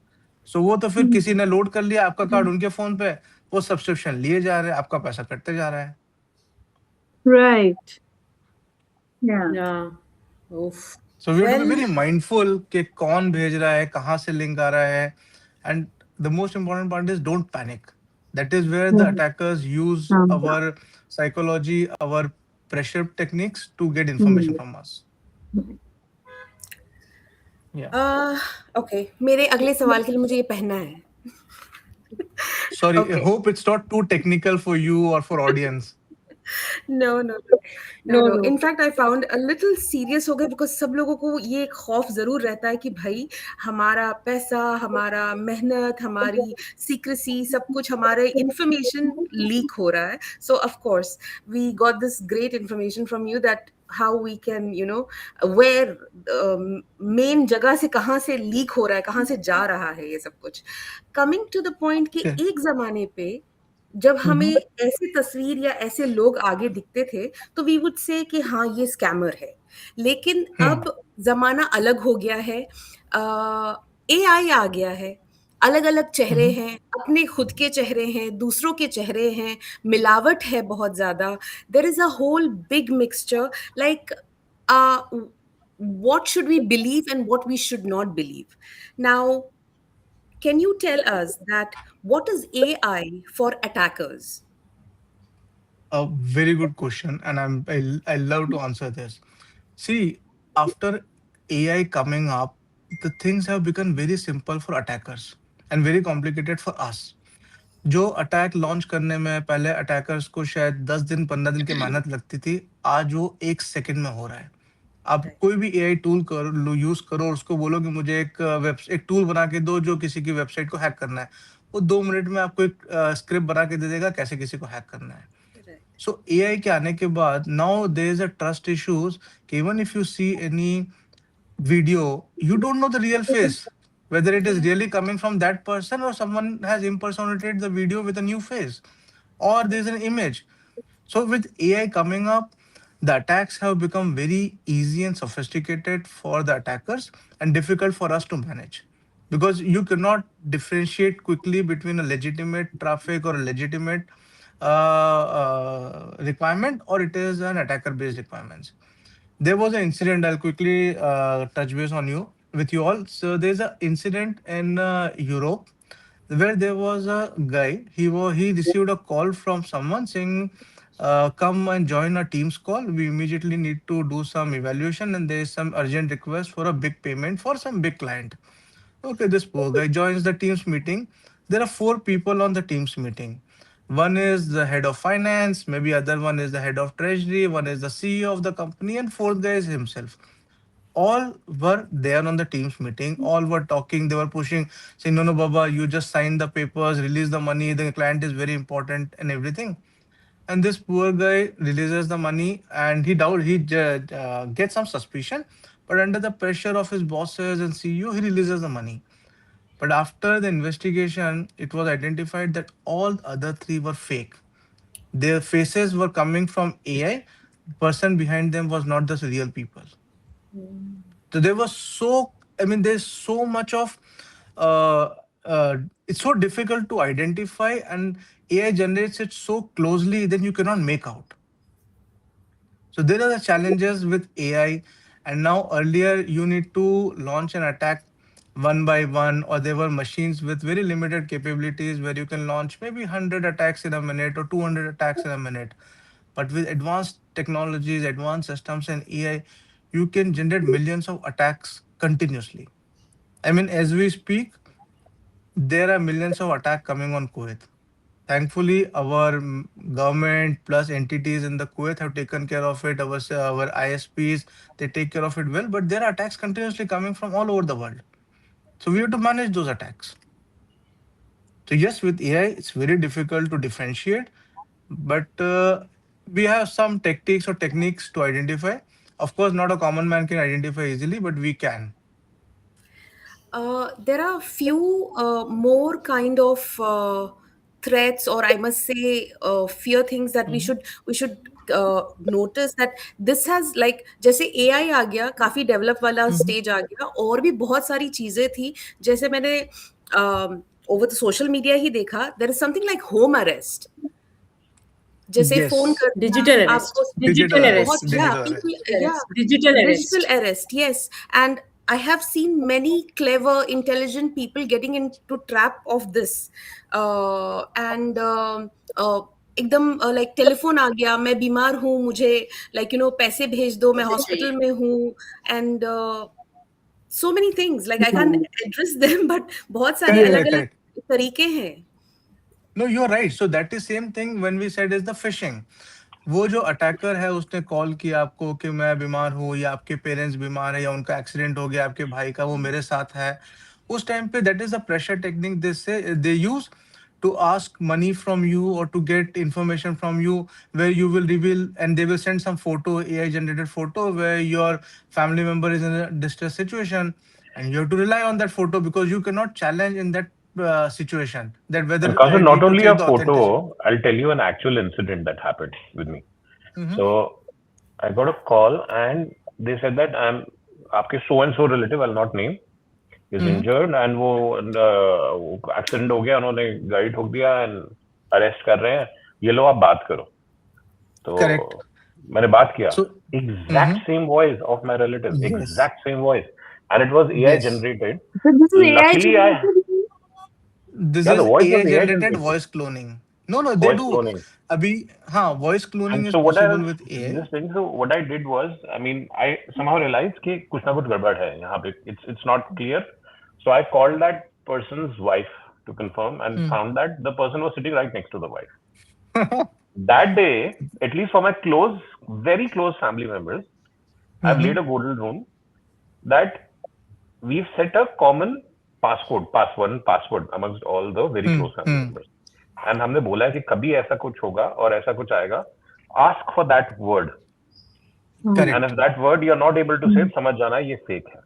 Speaker 6: So वो तो फिर किसी ने load कर लिया आपका card उनके phone पे, वो सब्सक्रिप्शन लिए जा रहे हैं, आपका पैसा कटते जा रहा है।
Speaker 5: Right. Yeah.
Speaker 1: Yeah. Oof.
Speaker 6: So we have to be
Speaker 1: Well-
Speaker 6: very mindful कि कौन भेज रहा है, कहाँ से लिंक आ रहा है, and the most important part is don't panic. That is where the attackers use our psychology, our pressure techniques to get information from us. Yeah.
Speaker 4: Okay, मेरे अगले सवाल के लिए मुझे ये पहनना है।
Speaker 6: Sorry, I
Speaker 4: Okay.
Speaker 6: hope it's not too technical for you or for audience.
Speaker 4: No, no,
Speaker 2: No,
Speaker 4: no.
Speaker 2: no.
Speaker 4: In fact, I found a little serious हो गए because सब लोगों को ये एक खौफ जरूर रहता है कि भाई हमारा पैसा, हमारा मेहनत, हमारी secrecy, सब कुछ हमारे information leak हो रहा है. So of course, we got this great information from you that how we can, you know, where main जगह से कहाँ से leak हो रहा है, कहाँ से जा रहा है ये सब कुछ. Coming to the point कि
Speaker 6: Yeah.
Speaker 4: एक जमाने पे जब हमें ऐसी तस्वीर या ऐसे लोग आगे दिखते थे तो वी वुड से कि हाँ ये स्कैमर है. लेकिन अब जमाना अलग हो गया है. एआई आ गया है. अलग अलग चेहरे हैं, अपने खुद के चेहरे हैं, दूसरों के चेहरे हैं, मिलावट है बहुत ज्यादा. There is a whole big mixture. Like what should we believe and what we should not believe. Now, can you tell us that what is AI for attackers?
Speaker 6: A very good question, and I love to answer this. See, after AI coming up, the things have become very simple for attackers and very complicated for us. जो attack launch करने में पहले attackers को शायद 10 दिन 15 दिन की मेहनत लगती थी, आज वो 1 सेकंड में हो रहा है. आप कोई भी एआई टूल करो, यूज करो और उसको बोलो कि मुझे एक टूल बना के दो जो किसी की वेबसाइट को हैक करना है, वो 2 मिनट में आपको एक स्क्रिप्ट बना के दे देगा कैसे किसी को हैक करना है. सो एआई के आने के बाद now there is a trust issues कि even if you see any video, you don't know the real face, whether it is really coming from that person or someone has impersonated the video with a new face or there's an image. So with AI coming up, the attacks have become very easy and sophisticated for the attackers and difficult for us to manage, because you cannot differentiate quickly between a legitimate traffic or a legitimate requirement, or it is an attacker based requirements. There was an incident. I'll quickly touch base on you with you all. So there's an incident in Europe where there was a guy. He received a call from someone saying, "Come and join a Teams call. We immediately need to do some evaluation, and there is some urgent request for a big payment for some big client." Okay, this poor guy joins the Teams meeting. There are 4 people on the Teams meeting. One is the head of finance, maybe other one is the head of treasury, one is the CEO of the company, and fourth guy is himself. All were there on the Teams meeting. All were talking. They were pushing, saying, "No, no, Baba, you just sign the papers, release the money. The client is very important and everything." And this poor guy releases the money, and he gets some suspicion, but under the pressure of his bosses and CEO, he releases the money. But after the investigation, it was identified that all the other 3 were fake. Their faces were coming from AI. The person behind them was not the real people. So there was there's so much of, it's so difficult to identify, and AI generates it so closely that you cannot make out. So there are the challenges with AI. And now earlier you need to launch an attack one by one, or there were machines with very limited capabilities where you can launch maybe 100 attacks in a minute or 200 attacks in a minute. But with advanced technologies, advanced systems, and AI, you can generate millions of attacks continuously. I mean, as we speak, there are millions of attacks coming on Kuwait. Thankfully, our government plus entities in the Kuwait have taken care of it. Our ISPs, they take care of it well. But there are attacks continuously coming from all over the world. So we have to manage those attacks. So yes, with AI, it's very difficult to differentiate. But we have some tactics or techniques to identify. Of course, not a common man can identify easily, but we can.
Speaker 4: There are few more kind of threats, or I must say fear things that we should notice that this has, like जैसे AI आ गया, काफी develop वाला stage आ गया, और भी बहुत सारी चीजें थी. जैसे मैंने ओवर द सोशल मीडिया ही देखा, there is something like home arrest. जैसे
Speaker 6: Yes.
Speaker 4: फोन कर
Speaker 2: Digital arrest.
Speaker 4: आपको
Speaker 2: Digital arrest.
Speaker 4: बहुत,
Speaker 6: Digital
Speaker 4: yeah,
Speaker 6: arrest.
Speaker 4: people, yeah,
Speaker 2: Digital arrest.
Speaker 4: digital arrest, yes. And I have seen many clever, intelligent people getting into trap of this. And एकदम like telephone आ गया, मैं बीमार हूँ, मुझे like you know पैसे भेज दो, मैं हॉस्पिटल में हूँ, and so many things, like I can't address them, but बहुत सारी
Speaker 6: Correct,
Speaker 4: अलग-अलग
Speaker 6: correct.
Speaker 4: तरीके हैं।
Speaker 6: No, you're right. So that is same thing when we said is the phishing. वो जो अटैकर है उसने कॉल किया आपको कि मैं बीमार हूँ या आपके पेरेंट्स बीमार है या उनका एक्सीडेंट हो गया आपके भाई का, वो मेरे साथ है। उस टाइम पे that is a pressure technique they use to ask money from you or to get information from you, where you will reveal and they will send some photo, AI generated photo, where your family member is in a distress situation and you have to rely on that photo because you cannot challenge in that situation that whether
Speaker 3: And Kaushal,
Speaker 6: I
Speaker 3: not
Speaker 6: need to
Speaker 3: only
Speaker 6: check
Speaker 3: a
Speaker 6: the authenticity.
Speaker 3: photo, I'll tell you an actual incident that happened with me.
Speaker 6: Mhm.
Speaker 3: So I got a call and they said that आपके so and so relative, I'll not name, is
Speaker 6: Mhm.
Speaker 3: injured and वो accident हो गया, उन्होंने गाड़ी ठोक दिया and arrest कर रहे हैं, ये लो आप बात करो। तो
Speaker 6: Correct.
Speaker 3: मैंने बात किया,
Speaker 6: So,
Speaker 3: exact
Speaker 6: Mhm.
Speaker 3: same voice of my relative,
Speaker 6: Yes.
Speaker 3: exact same voice, and it was AI
Speaker 6: Yes.
Speaker 3: generated.
Speaker 5: So this is AI
Speaker 3: Luckily,
Speaker 5: generated?
Speaker 6: This
Speaker 3: yeah, the
Speaker 6: is
Speaker 3: voice
Speaker 6: AI
Speaker 3: was AI
Speaker 6: generated
Speaker 3: generated,
Speaker 6: voice cloning. No, they
Speaker 3: voice
Speaker 6: do.
Speaker 3: cloning.
Speaker 6: अभी हाँ, voice cloning
Speaker 3: And
Speaker 6: is
Speaker 3: so what I
Speaker 6: possible
Speaker 3: was
Speaker 6: with AI.
Speaker 3: just saying, so what I did was, I mean, I somehow realized कि कुछ ना कुछ गड़बड़ है यहाँ पे, it's not clear. So I called that person's wife to confirm and found that the person was sitting right next to the wife. That day, at least for my close, very close family members, I've laid a golden rule that we've set a common password amongst all the very close family members. And हमने बोला है कि कभी ऐसा कुछ होगा और ऐसा कुछ आएगा, ask for that word.
Speaker 6: Correct.
Speaker 3: And if that word you're not able to say, समझ जाना ये fake है.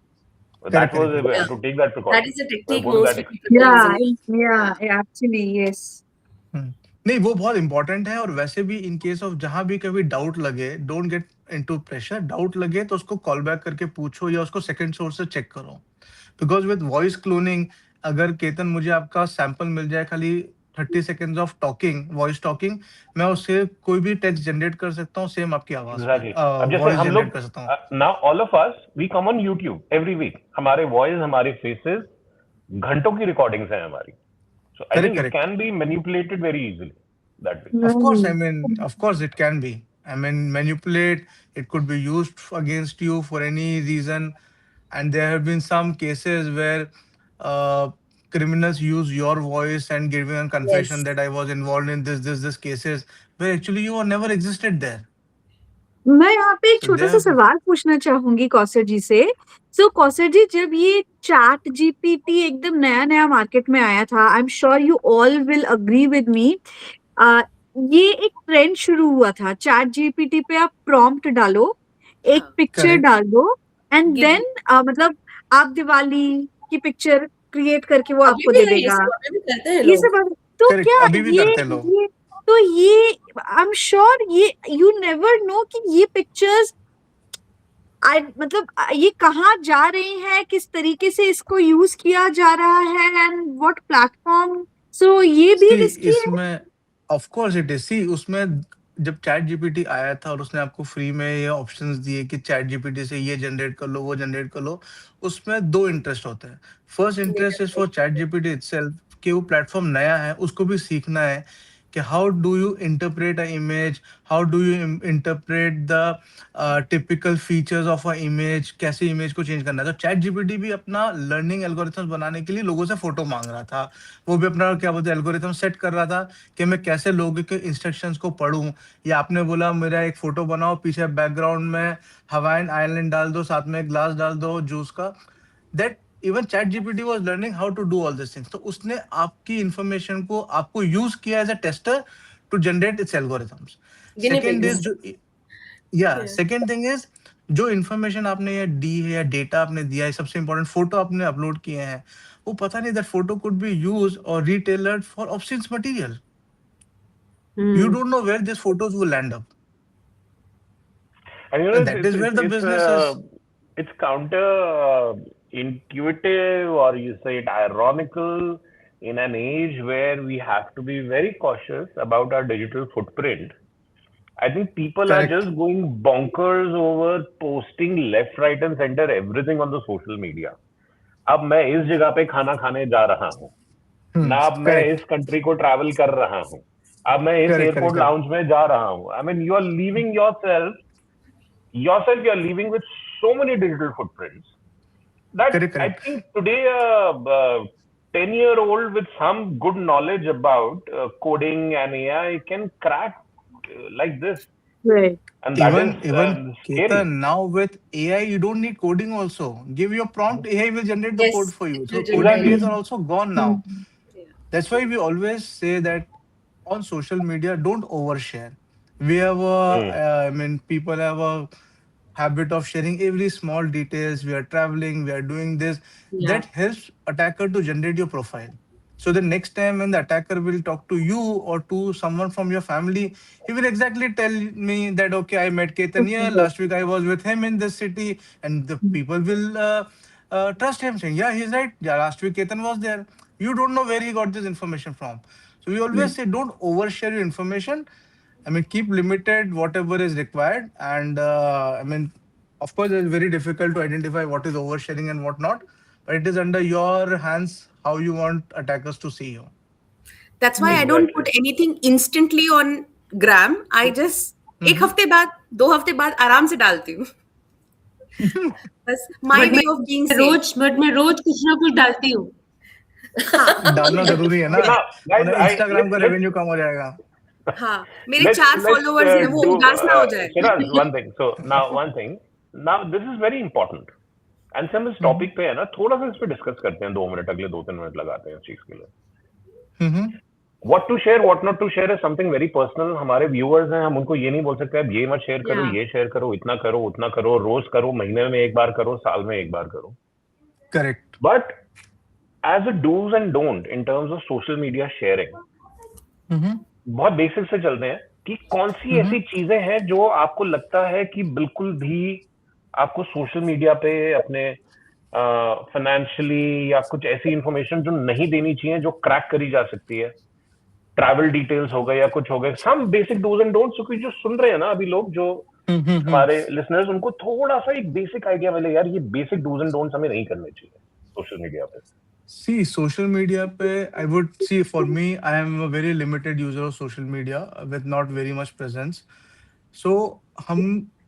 Speaker 3: That was
Speaker 1: Yeah.
Speaker 3: to take that precaution.
Speaker 1: That is a technique
Speaker 3: Go to that
Speaker 1: mostly
Speaker 3: extent.
Speaker 1: people
Speaker 5: Yeah,
Speaker 1: use.
Speaker 5: yeah, actually, yes.
Speaker 6: नहीं, वो बहुत important है। और वैसे भी इन केस ऑफ जहां भी कभी डाउट लगे, don't get into pressure. Doubt लगे तो उसको कॉल बैक करके पूछो या उसको सेकंड सोर्स से चेक करो। बिकॉज विद वॉइस क्लोनिंग, अगर केतन मुझे आपका सैंपल मिल जाए खाली 30 seconds of talking, voice talking, मैं उससे कोई भी टेक्स्ट जनरेट कर सकता हूँ सेम आपकी आवाज में,
Speaker 3: Exactly. अब जैसे
Speaker 6: वॉइस
Speaker 3: हम
Speaker 6: जनरेट
Speaker 3: लोग
Speaker 6: कर सकता हूँ।
Speaker 3: now all of us we come on YouTube every week. हमारे वॉइस, हमारे फेसेस, घंटों की रिकॉर्डिंग्स हैं हमारी. So I think it
Speaker 6: Correct.
Speaker 3: can be manipulated very easily that way.
Speaker 6: Of course, I mean, of course it can be. I mean, manipulate, it could be used against you for any reason. And there have been some cases where criminals use your voice and giving a confession
Speaker 1: Yes.
Speaker 6: that I was involved in this cases, where actually you were never existed there.
Speaker 5: मैं यहाँ पे एक
Speaker 6: So
Speaker 5: छोटा
Speaker 6: they
Speaker 5: सा
Speaker 6: have,
Speaker 5: सवाल पूछना चाहूंगी कौसर जी से। सो कौसर जी, जब ये चैट जीपीटी एकदम नया नया मार्केट में आया था, आई am sure you all will agree with me, ये एक ट्रेंड शुरू हुआ था। चैट जीपीटी पे आप प्रॉम्प्ट डालो, एक
Speaker 1: हाँ।
Speaker 5: Picture
Speaker 6: Correct.
Speaker 5: डाल दो एंड
Speaker 1: Give
Speaker 5: देन मतलब आप दिवाली की पिक्चर क्रिएट करके वो
Speaker 1: अभी
Speaker 5: आपको
Speaker 1: भी
Speaker 5: दे
Speaker 1: है ये
Speaker 5: देगा।
Speaker 1: सब, अभी भी करते हैं
Speaker 5: ये
Speaker 1: लोग।
Speaker 5: सब तो
Speaker 6: Correct.
Speaker 5: क्या
Speaker 6: अभी भी करते हैं लोग।
Speaker 5: ये तो ये आई एम श्योर ये यू नेवर नो कि ये पिक्चर्स मतलब ये कहाँ जा रही हैं, किस तरीके से इसको यूज किया जा रहा है एंड व्हाट प्लेटफॉर्म। सो ये भी
Speaker 6: See,
Speaker 5: रिस्की है।
Speaker 6: इसमें ऑफ कोर्स इट इज। सी, उसमें जब चैट जीपीटी आया था और उसने आपको फ्री में ये ऑप्शंस दिए कि चैट जीपीटी से ये जनरेट कर लो, वो जनरेट कर लो, उसमें दो इंटरेस्ट होते हैं। First interest is for chat GPT itself कि वो प्लेटफॉर्म नया है, उसको भी सीखना है कि how do you interpret a image, how do you interpret the typical features of a image, कैसे इमेज को चेंज करना है। तो चैट जीपीटी भी अपना लर्निंग एल्गोरिथम्स बनाने के लिए लोगों से फोटो मांग रहा था। वो भी अपना क्या बोलते हैं एल्गोरिथम सेट कर रहा था कि मैं कैसे लोगों के इंस्ट्रक्शंस को पढूं। या आपने बोला मेरा एक फोटो बनाओ, पीछे बैकग्राउंड में हवाईन आइलैंड डाल दो, साथ में एक ग्लास डाल दो जूस का। That even ChatGPT was learning how to do all this things. तो उसने आपकी इंफॉर्मेशन को आपको यूज किया as a tester to generate its algorithms.
Speaker 1: Guinea
Speaker 6: second
Speaker 1: pigs.
Speaker 6: Is जो या
Speaker 1: Yeah.
Speaker 6: सेकंड थिंग इज जो इन्फॉर्मेशन आपने ये दी है या डेटा आपने दिया है, सबसे इंपॉर्टेंट फोटो आपने अपलोड किए हैं, वो पता नहीं that photo could be use और retailored for obscene material. You
Speaker 1: Hmm.
Speaker 6: don't know where these photos will end up.
Speaker 3: And you know,
Speaker 6: And that is where the business is.
Speaker 3: it's counter intuitive, or you say it ironical, in an age where we have to be very cautious about our digital footprint. I think people are
Speaker 6: Correct.
Speaker 3: just going bonkers over posting left, right, and center everything on the social media. अब मैं इस जगह पे खाना खाने जा रहा हूँ ना, अब मैं
Speaker 6: Correct.
Speaker 3: इस कंट्री को ट्रैवल कर रहा हूँ, अब मैं इस
Speaker 6: Correct,
Speaker 3: एयरपोर्ट
Speaker 6: correct,
Speaker 3: लाउंज में जा रहा हूँ. I mean, you are leaving yourself you are leaving with so many digital footprints that
Speaker 6: Correct,
Speaker 3: I
Speaker 6: correct.
Speaker 3: think today 10-year-old with some good knowledge about coding and AI can crack like this,
Speaker 5: Right.
Speaker 3: and that is
Speaker 6: Even
Speaker 3: scary.
Speaker 6: Ketan, now with AI, you don't need coding also. Give your prompt, AI will generate the code
Speaker 1: Yes,
Speaker 6: for you.
Speaker 1: it
Speaker 6: So
Speaker 1: will
Speaker 6: coding
Speaker 1: generate.
Speaker 6: days
Speaker 3: Exactly.
Speaker 6: are also gone now.
Speaker 5: Mhm.
Speaker 1: Yeah.
Speaker 6: That's why we always say that on social media, don't overshare. We have a,
Speaker 3: Hmm.
Speaker 6: I mean, people have a habit of sharing every small details. We are traveling, we are doing this.
Speaker 2: Yeah.
Speaker 6: That helps attacker to generate your profile. So the next time when the attacker will talk to you or to someone from your family, he will exactly tell me that, okay, I met Ketan here last week. I was with him in this city, and the people will trust him, saying, yeah, he's right. Yeah, last week Ketan was there. You don't know where he got this information from. So we always say, don't overshare your information. I mean, keep limited whatever is required. And I mean, of course, it's very difficult to identify what is oversharing and what not, but it is under your hands how you want attackers to see you.
Speaker 4: That's why I don't
Speaker 3: Exactly.
Speaker 4: put anything instantly on gram. I just एक
Speaker 6: Mhm.
Speaker 4: हफ्ते बाद 2 हफ्ते बाद आराम से डालती हूँ. बस my
Speaker 2: but
Speaker 4: way of being safe.
Speaker 2: मैं रोज कुछ ना कुछ डालती हूँ.
Speaker 4: हाँ.
Speaker 6: डालना जरूरी है ना,
Speaker 3: Okay, now guys,
Speaker 6: वरना
Speaker 3: I
Speaker 6: इंस्टाग्राम का
Speaker 3: let's
Speaker 6: रेवेन्यू कम हो जाएगा.
Speaker 4: हाँ, मेरे
Speaker 3: let's
Speaker 4: 4
Speaker 3: let's
Speaker 4: फॉलोवर्स हैं, वो
Speaker 3: do
Speaker 4: उदास ना हो जाए.
Speaker 3: Shiraz, one thing. So now one thing. Now this is very important. And से हम इस
Speaker 6: Mhm.
Speaker 3: टॉपिक पे है ना थोड़ा सा इस पे डिस्कस करते हैं 2 मिनट, अगले 2-3 मिनट लगाते हैं इस चीज के लिए.
Speaker 6: Mhm.
Speaker 3: What to share what not to share is something very personal. हमारे व्यूअर्स हैं, हम उनको ये नहीं बोल सकते अब ये मत शेयर करो,
Speaker 2: Yeah.
Speaker 3: ये शेयर करो, इतना करो, उतना करो, रोज करो, महीने में एक बार करो, साल में एक बार करो.
Speaker 6: Correct.
Speaker 3: But as a dos and don't in terms of social media sharing,
Speaker 6: Mhm.
Speaker 3: बहुत बेसिक से चलते हैं कि कौन सी
Speaker 6: Mhm.
Speaker 3: ऐसी चीजें हैं जो आपको लगता है कि बिल्कुल भी आपको सोशल मीडिया पे अपने फाइनेंशियली या कुछ ऐसी इंफॉर्मेशन जो नहीं देनी चाहिए, जो क्रैक करी जा सकती है. ट्रैवल डिटेल्स हो गए या कुछ हो गए, some basic dos and don'ts, क्योंकि जो सुन रहे हैं ना अभी लोग, जो
Speaker 6: Mhm.
Speaker 3: हमारे लिसनर्स, उनको थोड़ा सा एक बेसिक आइडिया मिले, यार ये बेसिक डूज एंड डोंट्स हमें नहीं करने चाहिए सोशल मीडिया पे.
Speaker 6: See, social media pe, I would see for me, I am a very limited user of social media with not very much presence. So,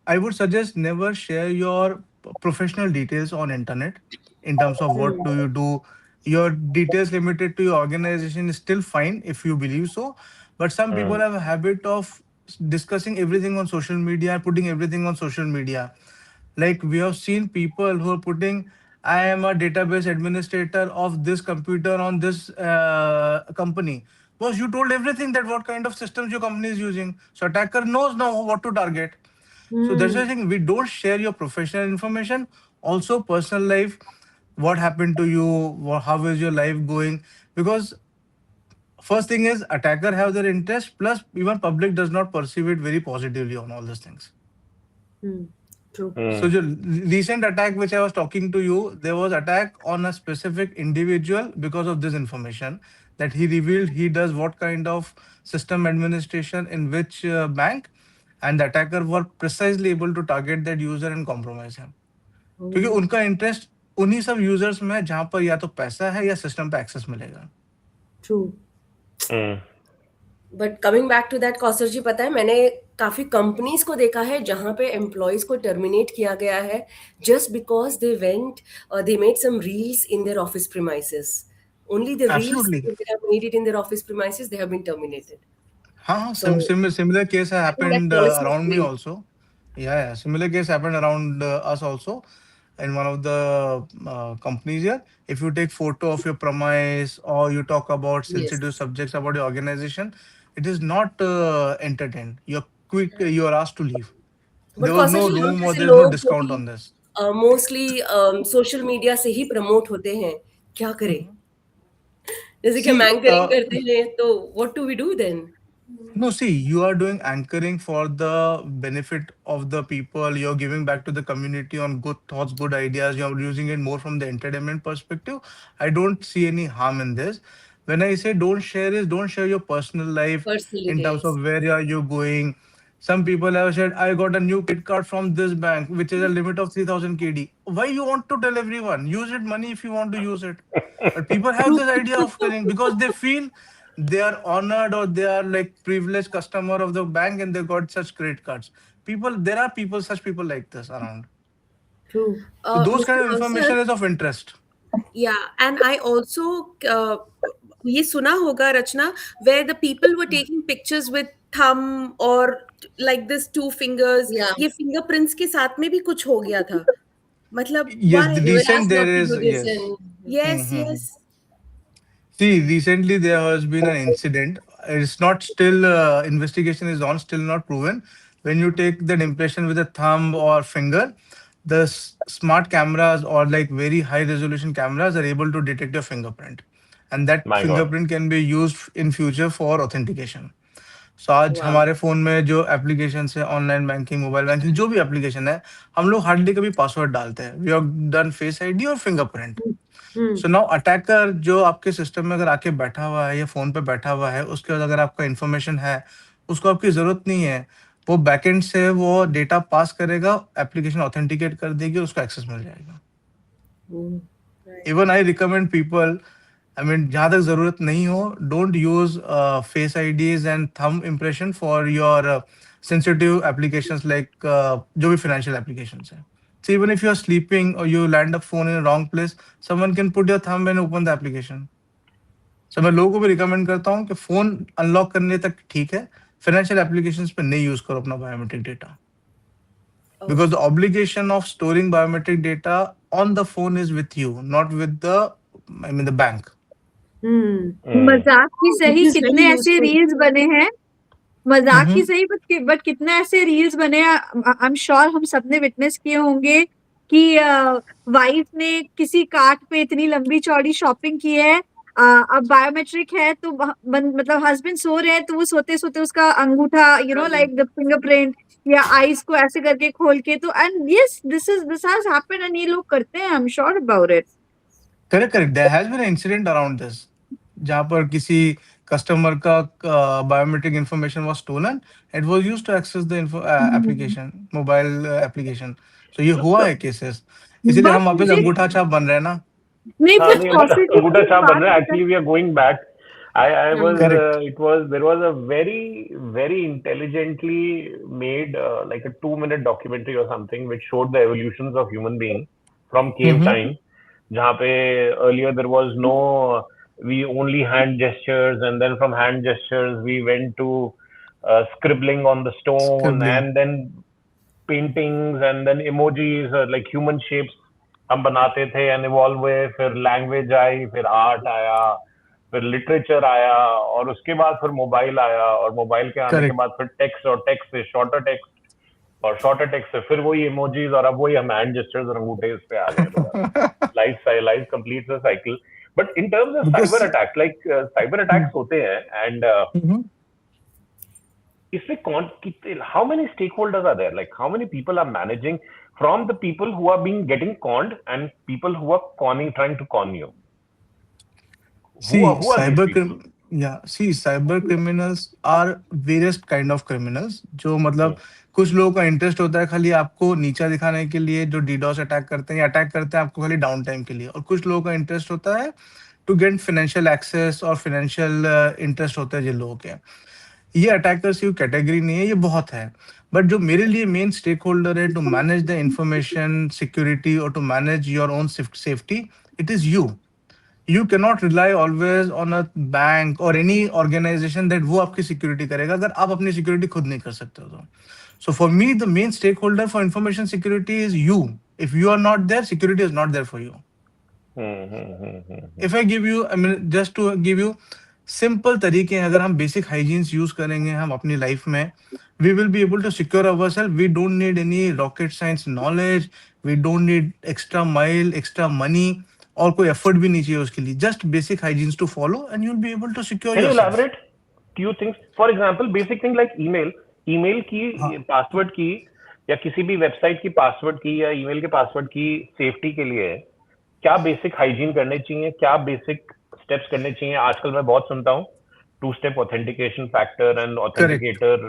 Speaker 6: I would suggest never share your professional details on internet in terms of what do you do. Your details limited to your organization is still fine if you believe so, but some people have a habit of discussing everything on social media, putting everything on social media. Like we have seen people who are putting, I am a database administrator of this computer on this company. Because you told everything that what kind of systems your company is using. So attacker knows now what to target. So that's why I think we don't share your professional information. Also personal life, what happened to you, how is your life going? Because first thing is attacker have their interest, plus even public does not perceive it very positively on all these things.
Speaker 2: True.
Speaker 6: So the recent attack which I was talking to you, there was attack on a specific individual because of this information that he revealed he does what kind of system administration in which bank, and the attacker were precisely able to target that user and compromise him. क्योंकि उनका interest उन्हीं सब users में है जहां पर या तो पैसा है या सिस्टम पे एक्सेस मिलेगा.
Speaker 2: True.
Speaker 1: But coming back to that, Kausar ji, पता है मैंने काफी कंपनीज को देखा है जहां पे एम्प्लॉयज को टर्मिनेट किया गया है just because they made some reels in their office premises. Only the reels
Speaker 6: Absolutely.
Speaker 1: They have made it in their office premises, they have been terminated.
Speaker 6: हाँ,
Speaker 1: So
Speaker 6: similar case
Speaker 1: I think that
Speaker 6: happened
Speaker 1: policy is
Speaker 6: around me
Speaker 1: great.
Speaker 6: also. Yeah, similar case happened around us also in one of the companies here. If you take photo of your premise or you talk about
Speaker 1: Yes.
Speaker 6: sensitive subjects about your organization, it is not entertained. You are asked to leave.
Speaker 1: But
Speaker 6: There was
Speaker 1: Kausar
Speaker 6: no
Speaker 1: जी, हम
Speaker 6: room or
Speaker 1: जैसे
Speaker 6: there's no
Speaker 1: लोग जो
Speaker 6: discount
Speaker 1: कि
Speaker 6: on this.
Speaker 1: Mostly social media से ही promote होते हैं, क्या करें? जैसे कि हम
Speaker 6: See,
Speaker 1: एंकरिंग करते हैं, तो what do we do then?
Speaker 6: no, see, you are doing anchoring for the benefit of the people. You're giving back to the community on good thoughts, good ideas. You're using it more from the entertainment perspective. I don't see any harm in this. When I say don't share is don't share your personal life
Speaker 1: personal
Speaker 6: in terms
Speaker 1: details.
Speaker 6: of where are you going. Some people have said, I got a new credit card from this bank, which is a limit of 3000 KD. Why you want to tell everyone? Use it money if you want to use it. But people have this idea of telling because they feel they are honored or they are like privileged customer of the bank and they got such credit cards. There are people, such people like this around.
Speaker 2: True.
Speaker 6: So those kind
Speaker 1: mister
Speaker 6: of
Speaker 1: Kausar,
Speaker 6: information is of interest.
Speaker 4: Yeah, and I also ये सुना होगा रचना, where the people were taking pictures with thumb or like this 2 fingers.
Speaker 1: Yeah,
Speaker 4: ये fingerprints के साथ में भी कुछ हो गया था, मतलब
Speaker 6: Yes,
Speaker 4: why?
Speaker 6: the
Speaker 1: they were
Speaker 6: recent
Speaker 1: asked
Speaker 6: there
Speaker 1: not to
Speaker 6: is,
Speaker 1: do this,
Speaker 6: yes.
Speaker 1: and
Speaker 4: Yes,
Speaker 6: Mm-hmm.
Speaker 4: yes.
Speaker 6: See, recently there has been an incident. It's not still investigation is on, still not proven. When you take that impression with a thumb or finger, the smart cameras or like very high resolution cameras are able to detect your fingerprint, and that
Speaker 3: My God.
Speaker 6: fingerprint can be used in future for authentication. सो आज
Speaker 1: wow.
Speaker 6: हमारे phone में जो application है, online banking, mobile banking, जो भी application है, हम लोग हार्डली कभी पासवर्ड डालते हैं। We have done face ID और fingerprint.
Speaker 4: Hmm.
Speaker 6: So now attacker जो आपके सिस्टम में अगर आके बैठा हुआ है या फ़ोन पे बैठा हुआ है, उसके बाद अगर आपका इन्फॉर्मेशन है, उसको आपकी ज़रूरत नहीं है, वो बैकएंड से वो डेटा पास करेगा, एप्लीकेशन ऑथेंटिकेट कर देगी, उसको एक्सेस मिल जाएगा।
Speaker 1: Right.
Speaker 6: Even I recommend people, I mean जहाँ तक जरूरत नहीं हो, don't use face IDs and thumb impression for your sensitive applications like जो भी फाइनेंशियल एप्लीकेशंस हैं। So even if you're sleeping or you land a phone in a wrong place, someone can put your thumb and open the application. So मैं लोगों को भी recommend करता हूँ कि फोन अनलॉक करने तक ठीक है, फाइनेंशियल एप्लीकेशंस पे नहीं यूज करो अपना biometric data, because the obligation of storing biometric data on the phone is with you, not with the, I mean, the bank.
Speaker 5: मजाक की सही
Speaker 4: Which is
Speaker 5: कितने
Speaker 4: very
Speaker 5: ऐसे
Speaker 4: useful.
Speaker 5: रील्स बने हैं, मजाक की
Speaker 6: Mhm.
Speaker 5: सही, बट कितने ऐसे रील्स बने हैं, आई एम श्योर हम सबने विटनेस किए होंगे कि वाइफ ने किसी कार्ट पे इतनी लंबी चौड़ी शॉपिंग की है, अब बायोमेट्रिक है तो मतलब हस्बैंड सो रहे हैं तो वो सोते सोते उसका अंगूठा, लाइक द फिंगरप्रिंट या आईज को ऐसे करके खोल के, तो and yes this has happened, and ये लोग करते हैं, I am sure about it.
Speaker 6: Correct correct, there has been an incident around this, जहां पर किसी कस्टमर का biometric information was stolen, it was used to access the application, mobile application. So ये हुआ है केसेस, इसीलिए
Speaker 5: बट
Speaker 6: हम वापस
Speaker 5: मुझे
Speaker 6: अंगूठा छाप बन रहे हैं ना।
Speaker 5: नहीं,
Speaker 3: हाँ,
Speaker 5: बट
Speaker 3: नहीं,
Speaker 5: पॉजिटिव
Speaker 3: अंगूठा छाप बन
Speaker 5: बात
Speaker 3: रहा है।
Speaker 5: है।
Speaker 3: Actually, we are going back. I was,
Speaker 6: Correct.
Speaker 3: there was a very, very intelligently made, like a 2-minute documentary or something, which showed the evolutions of human being from cave
Speaker 6: Mhm.
Speaker 3: time, जहाँ पे earlier there was no, we only hand gestures, and then from hand gestures we went to scribbling on the stone,
Speaker 6: Scribbling.
Speaker 3: and then paintings, and then emojis, like human shapes हम बनाते थे and evolve हुए, फिर language I, फिर art आया, फिर literature आया, और उसके बाद फिर मोबाइल आया, और मोबाइल के आने के
Speaker 6: Correct.
Speaker 3: बाद फिर टेक्स्ट, और टेक्स्ट से शॉर्टर टेक्स्ट, और शॉर्टर टेक्स्ट से फिर वही इमोजीज, और अब वही हम हैंड जेस्चर्स और अंगूठे इस पे आ गए दोबारा। Life completes the cycle. But in terms of
Speaker 6: Because
Speaker 3: cyber attacks, like cyber attacks होते हैं, एंड
Speaker 6: Mhm.
Speaker 3: इसमें कौन कितने, how many stakeholders are there, like how many people are managing from the people who are being getting conned and people who are trying to con you?
Speaker 6: See,
Speaker 3: Who are these people?
Speaker 6: cyber criminals are various kind of criminals, जो मतलब कुछ लोगों का interest होता है खाली आपको नीचा दिखाने के लिए, जो डीडोस अटैक करते हैं या अटैक करते हैं आपको खाली डाउन टाइम के लिए, और कुछ लोगों का इंटरेस्ट होता है टू गेट फाइनेंशियल एक्सेस और फाइनेंशियल इंटरेस्ट होता है जिन लोगों के। ये अटैकर्स की कैटेगरी नहीं है, ये बहुत है, बट जो मेरे लिए मेन स्टेक होल्डर है to manage the information security और to manage your own safety, it is you. You can not rely always on a bank और एनी ऑर्गेनाइजेशन दैट वो आपकी सिक्योरिटी करेगा, अगर आप अपनी सिक्योरिटी खुद नहीं कर सकते हो तो। So for me the main stakeholder for information security is you. If you are not there, security is not there for you. If I give you, I mean just to give you simple तरीके हैं, अगर हम basic hygienes use करेंगे हम अपनी life में, we will be able to secure ourselves. We don't need any rocket science knowledge, we don't need extra mile, extra money, और कोई एफर्ट भी नहीं चाहिए उसके लिए, just basic hygienes to follow and you'll be able to secure
Speaker 3: Can you
Speaker 6: yourself.
Speaker 3: elaborate few things? For example, basic thing like email की password की, या किसी भी वेबसाइट की पासवर्ड की, या ईमेल के पासवर्ड की सेफ्टी के लिए क्या बेसिक हाइजीन करने चाहिए, क्या बेसिक स्टेप्स करने चाहिए? आजकल मैं बहुत सुनता हूँ 2-step authentication factor and authenticator,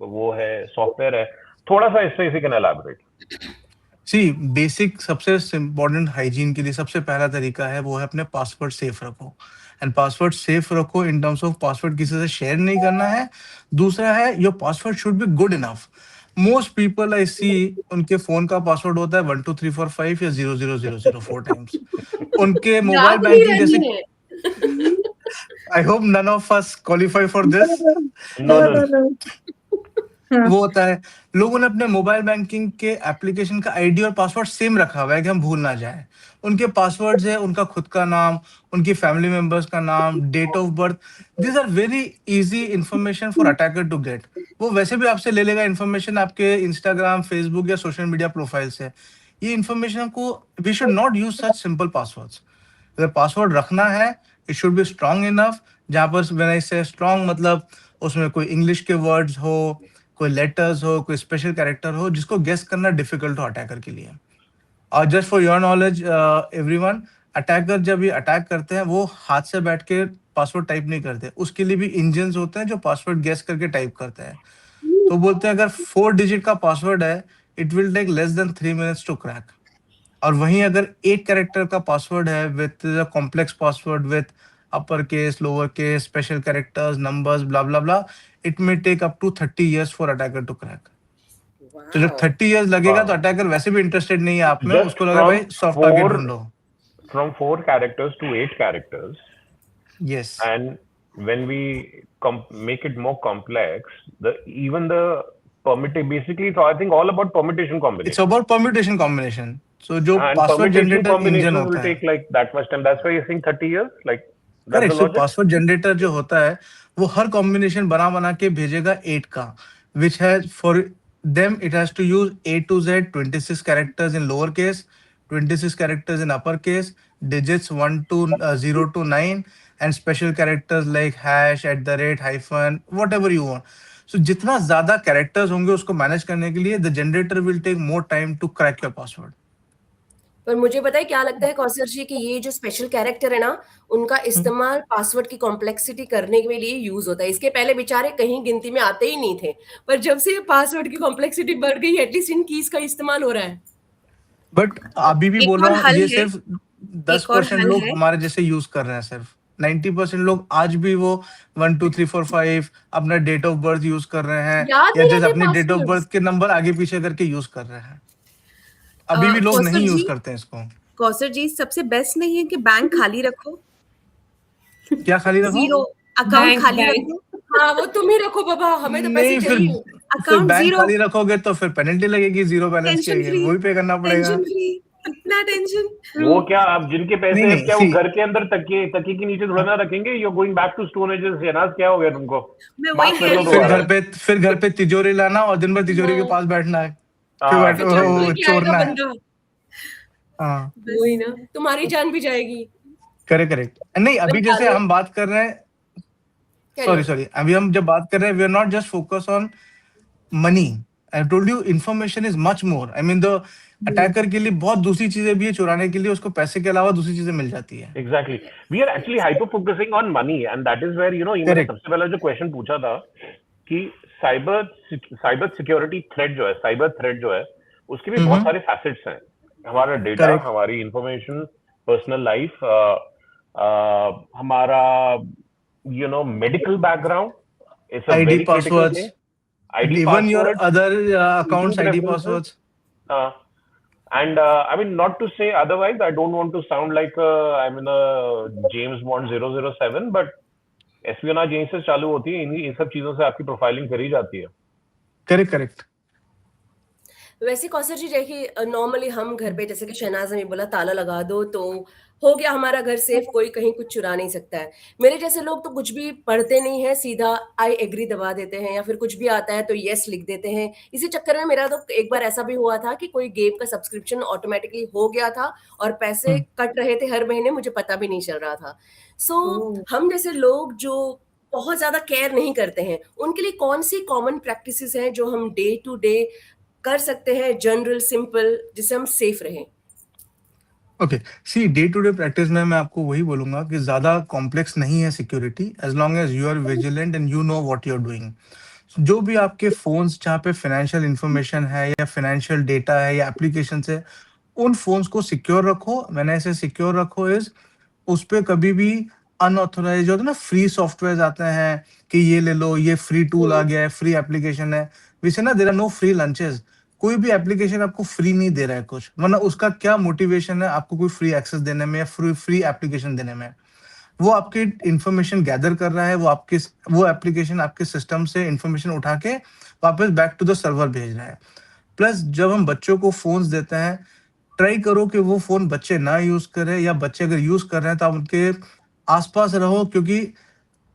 Speaker 3: वो है सॉफ्टवेयर है, थोड़ा सा इस पे if you can elaborate.
Speaker 6: See basic सबसे इम्पोर्टेंट हाइजीन के लिए सबसे पहला तरीका है वो है अपने पासवर्ड सेफ रखो, एंड पासवर्ड सेफ रखो इन टर्म्स ऑफ पासवर्ड किसी से शेयर नहीं करना है। दूसरा है your password should be good enough, most people I see उनके फोन का पासवर्ड होता है 12345 या 00004 टाइम्स। उनके मोबाइल
Speaker 1: याद नहीं
Speaker 6: बैंकिंग
Speaker 1: रहनी
Speaker 6: जैसे
Speaker 1: है।
Speaker 6: I hope none of us qualify for this.
Speaker 3: No, no.
Speaker 6: वो होता है लोगों ने अपने मोबाइल बैंकिंग के एप्लीकेशन का आईडी और पासवर्ड सेम रखा हुआ है कि हम भूल ना जाए। उनके पासवर्ड्स है उनका खुद का नाम, उनकी फैमिली मेंबर्स का नाम, date of birth. These are very easy information for attacker to get. वो वैसे भी आपसे ले लेगा इंफॉर्मेशन आपके इंस्टाग्राम, फेसबुक या सोशल मीडिया प्रोफाइल से। ये इंफॉर्मेशन को we should not use such simple passwords. अगर पासवर्ड रखना है it should be strong enough, जहाँ पर व्हेन आई से स्ट्रांग मतलब उसमें कोई इंग्लिश के वर्ड्स हो, कोई लेटर्स हो, कोई स्पेशल कैरेक्टर हो जिसको गेस करना डिफिकल्ट हो अटैकर के लिए। और just for your knowledge everyone, attacker जब ये अटैक करते हैं वो हाथ से बैठ के पासवर्ड टाइप नहीं करते, उसके लिए भी इंजन्स होते हैं जो पासवर्ड गेस करके टाइप करते हैं। तो बोलते हैं अगर 4 डिजिट का पासवर्ड है it will take less than 3 minutes to crack. और वहीं अगर 8 कैरेक्टर का पासवर्ड है with complex password with upper case, lower case, special characters, numbers, blah blah blah, it may take up to 30 years for attacker to crack. तो जब 30 years लगेगा तो
Speaker 3: Wow.
Speaker 6: Attacker वैसे भी इंटरेस्टेड नहीं है आप में,
Speaker 3: Just
Speaker 6: उसको लगा
Speaker 3: from
Speaker 6: भाई सॉफ्ट टारगेट
Speaker 3: four-
Speaker 6: ढूंढो।
Speaker 3: From 4 characters to 8 characters,
Speaker 6: yes
Speaker 3: and when we make it more complex, even the basically, so I think all about permutation combination.
Speaker 6: It's about permutation combination. So जो
Speaker 3: And
Speaker 6: password
Speaker 3: permutation
Speaker 6: generator engine
Speaker 3: combination will
Speaker 6: होता है,
Speaker 3: take like that much time. That's why you're saying 30 years. Like that's
Speaker 6: correct.
Speaker 3: the
Speaker 6: so
Speaker 3: logic.
Speaker 6: Password generator जो होता है वो हर combination बना बना के भेजेगा 8 का, which has for them it has to use A to Z 26 characters in lower case, 26 characters in upper case, digits 0 to 9 and special characters like hash, @ hyphen, whatever you want. So जितना ज्यादा characters होंगे उसको manage करने के लिए the generator will take more time to crack your password.
Speaker 1: पर मुझे पता है क्या लगता है कौसर जी कि ये जो स्पेशल कैरेक्टर है ना उनका इस्तेमाल पासवर्ड की कॉम्प्लेक्सिटी करने के लिए यूज होता है। इसके पहले बेचारे कहीं गिनती में आते ही नहीं थे, पर जब से ये पासवर्ड की कॉम्प्लेक्सिटी बढ़ गई एटलीस्ट इन कीज का इस्तेमाल हो रहा है।
Speaker 6: बट अभी भी
Speaker 4: एक
Speaker 6: बोल
Speaker 4: और
Speaker 6: रहा हूँ
Speaker 4: हल
Speaker 6: ये
Speaker 4: है,
Speaker 6: सिर्फ
Speaker 4: एक और
Speaker 6: 10%
Speaker 4: हल
Speaker 6: लोग
Speaker 4: है।
Speaker 6: हमारे जैसे यूज कर रहे हैं। सिर्फ 90% लोग आज भी वो 1 2 3 4 5 अपना डेट ऑफ बर्थ यूज कर रहे हैं
Speaker 1: याद
Speaker 6: या
Speaker 1: नहीं
Speaker 6: जैसे
Speaker 1: रहते
Speaker 6: अपने डेट ऑफ
Speaker 1: passwords।
Speaker 6: बर्थ के नंबर आगे पीछे करके यूज कर रहे हैं। अभी भी लोग
Speaker 4: कौसर
Speaker 6: नहीं यूज
Speaker 4: जी,
Speaker 6: करते हैं इसको।
Speaker 4: कौसर जी सबसे बेस्ट नहीं है कि बैंक खाली रखो,
Speaker 6: क्या खाली रखो?
Speaker 4: जीरो अकाउंट
Speaker 2: बैंक
Speaker 4: खाली
Speaker 2: बैंक
Speaker 4: रखो,
Speaker 1: हाँ वो तुम ही रखो बाबा, हमें तो पैसे
Speaker 6: नहीं, फिर
Speaker 1: चाहिए।
Speaker 4: अकाउंट
Speaker 6: बैंक
Speaker 4: जीरो,
Speaker 6: खाली रखोगे तो फिर पेनल्टी लगेगी, जीरो बैलेंस
Speaker 4: टेंशन
Speaker 6: चाहिए,
Speaker 4: फ्री,
Speaker 6: वो भी पे करना पड़ेगा।
Speaker 4: टेंशन फ्री, इतना टेंशन।
Speaker 3: वो क्या आप जिनके पैसे
Speaker 6: नहीं,
Speaker 3: हैं क्या वो
Speaker 6: see-
Speaker 3: घर के अंदर तकिए के नीचे थोड़ा ना रखेंगे? You going back to stone ages. Shehnaz क्या हो गया तुमको?
Speaker 4: मैं वही
Speaker 3: माफ
Speaker 4: कह
Speaker 3: कर लो
Speaker 4: रही हूँ।
Speaker 3: दोबारा।
Speaker 6: फिर घर पे तिजोरी लाना और दिन भर तिजोरी के पास बैठना है, फिर
Speaker 3: हाँ,
Speaker 6: बैठ
Speaker 1: फिर जान
Speaker 6: वो
Speaker 1: लेके आएगा
Speaker 6: चोरना है।
Speaker 1: बंदा,
Speaker 6: हाँ,
Speaker 1: वही ना, तुम्हारी जान भी जाएगी।
Speaker 6: करेक्ट। नहीं, अभी जैसे हम बात कर रहे हैं, सॉरी, अभी हम जब बात कर रहे हैं we are not just focus on money. I told you information is much more. I mean the attacker के लिए बहुत दूसरी चीजें भी है चुराने के लिए, उसको पैसे के अलावा दूसरी चीजें मिल जाती है।
Speaker 3: Exactly. We are actually hyper focusing on money, and that is where ये मैंने
Speaker 6: Correct.
Speaker 3: सबसे पहला जो क्वेश्चन पूछा था कि साइबर सिक्योरिटी थ्रेट जो है, साइबर थ्रेट जो है, उसके भी बहुत सारे फैसेट्स हैं। हमारा डेटा,
Speaker 6: Correct.
Speaker 3: हमारी इंफॉर्मेशन, पर्सनल लाइफ, हमारा medical background, it's a
Speaker 6: ID
Speaker 3: very critical
Speaker 6: passwords,
Speaker 3: thing. ID
Speaker 6: even your
Speaker 3: passwords,
Speaker 6: other accounts ID
Speaker 3: references.
Speaker 6: passwords.
Speaker 3: And I mean, not to say otherwise, I don't want to sound like I'm in a James Bond 007, but espionage यहीं से चालू होती है, इन सब चीजों से आपकी profiling करी जाती है।
Speaker 6: करेक्ट।
Speaker 1: वैसे कौसर जी देखिए नॉर्मली हम घर पे जैसे कि शहनाज ने बोला ताला लगा दो तो हो गया हमारा घर सेफ, कोई कहीं कुछ चुरा नहीं सकता है। मेरे जैसे लोग तो कुछ भी पढ़ते नहीं है, सीधा आई एग्री दबा देते हैं या फिर कुछ भी आता है तो यस लिख देते हैं। इसी चक्कर में मेरा तो एक बार ऐसा भी हुआ था कि कोई गेम का सब्सक्रिप्शन ऑटोमेटिकली हो गया था और पैसे कट रहे थे हर महीने, मुझे पता भी नहीं चल रहा था। सो हम जैसे लोग जो बहुत ज्यादा केयर नहीं करते हैं उनके लिए कौन सी कॉमन प्रैक्टिसेस हैं जो हम डे टू डे कर सकते हैं, जनरल सिंपल, जिससे हम सेफ रहें?
Speaker 6: Okay, see day to day practice में मैं आपको वही बोलूंगा कि ज्यादा कॉम्प्लेक्स नहीं है security, as long as you are vigilant and you know what you are doing. जो भी आपके फोन्स जहाँ पे फाइनेंशियल इंफॉर्मेशन है या फाइनेंशियल डेटा है या एप्लीकेशन है, उन फोन्स को सिक्योर रखो। मैंने ऐसे सिक्योर रखो इज उस पे कभी भी अनऑथोराइज जो होता है ना, फ्री सॉफ्टवेयर आते हैं कि ये ले लो, ये फ्री टूल आ गया है, फ्री एप्लीकेशन है। वैसे ना there are no free lunches. कोई भी एप्लीकेशन आपको फ्री नहीं दे रहा है कुछ, वरना उसका क्या मोटिवेशन है आपको कोई फ्री एक्सेस देने में या फ्री एप्लीकेशन देने में। वो आपकी इंफॉर्मेशन गैदर कर रहा है, वो एप्लीकेशन आपके सिस्टम से इंफॉर्मेशन उठा के वापस बैक टू द सर्वर भेज रहा है। प्लस जब हम बच्चों को फोन्स देते हैं, ट्राई करो कि वो फोन बच्चे ना यूज करें, या बच्चे अगर यूज कर रहे हैं तो आप उनके आसपास रहो, क्योंकि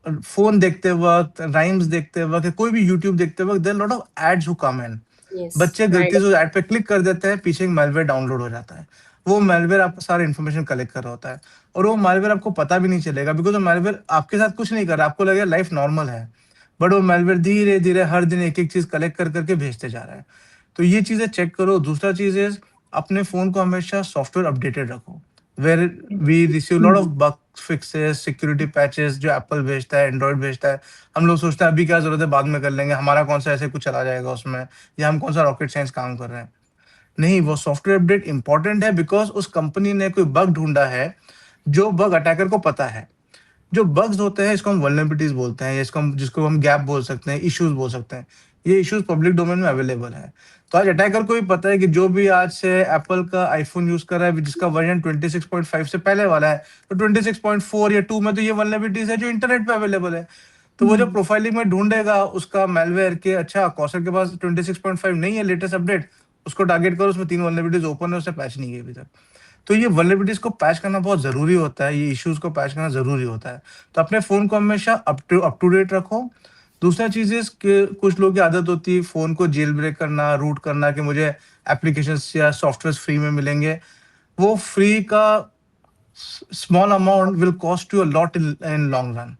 Speaker 6: फोन देखते वक्त, राइम्स देखते वक्त, कोई भी यूट्यूब देखते वक्त there lot of ads who come in.
Speaker 1: Yes,
Speaker 6: बच्चे
Speaker 1: right.
Speaker 6: गलती से उस ऐड पे क्लिक कर देते हैं, पीछे एक मैलवेयर डाउनलोड हो जाता है। वो मैलवेयर आपका सारा इन्फॉर्मेशन कलेक्ट कर रहा होता है, और वो मैलवेयर आपको पता भी नहीं चलेगा, बिकॉज वो मैलवेयर आपके साथ कुछ नहीं कर रहा, आपको लगेगा लाइफ नॉर्मल है, बट वो मैलवेयर धीरे धीरे हर दिन एक एक चीज कलेक्ट कर करके भेजते जा रहा है। तो ये चीजें चेक करो। दूसरा चीज है, अपने फोन को हमेशा सॉफ्टवेयर अपडेटेड रखो, where we receive lot of bug fixes, security patches जो एप्पल भेजता है, एंड्रॉइड भेजता है। हम लोग सोचते हैं अभी क्या जरूरत है, बाद में कर लेंगे, हमारा कौन सा ऐसे कुछ चला जाएगा उसमें, या हम कौन सा रॉकेट साइंस काम कर रहे हैं। नहीं, वो सॉफ्टवेयर अपडेट इंपॉर्टेंट है, बिकॉज उस कंपनी ने कोई बग ढूंढा है जो बग अटैकर को पता है। जो बग्स होते हैं इसको हम वल्नरेबिलिटीज बोलते हैं, जिसको हम गैप बोल सकते हैं, इश्यूज बोल सकते हैं। ये इश्यूज पब्लिक डोमेन में अवेलेबल है। तो आज अटैकर को भी पता है कि जो भी आज से एप्पल का आईफोन यूज कर रहा है जिसका वर्जन 26.5 से पहले वाला है, तो 26.4 या 2 में तो ये वल्नरेबिलिटीज है जो इंटरनेट पे अवेलेबल है। तो वो जो प्रोफाइलिंग में ढूंढेगा उसका मैलवेयर के, अच्छा कौशल के पास 26.5 नहीं है लेटेस्ट अपडेट, उसको टारगेट करो, उसमें 3 वल्नरेबिलिटीज ओपन है, उससे पैच नहीं है अभी तक। तो ये वल्नरेबिलिटीज को पैच करना बहुत जरूरी होता है, ये इश्यूज को पैच करना जरूरी होता है। तो अपने फोन को हमेशा अप टू डेट रखो। दूसरा चीज है कि कुछ लोगों की आदत होती है फोन को जेल ब्रेक करना, रूट करना, कि मुझे एप्लीकेशंस या सॉफ्टवेयर फ्री में मिलेंगे। वो फ्री का small amount will cost you a lot in long run,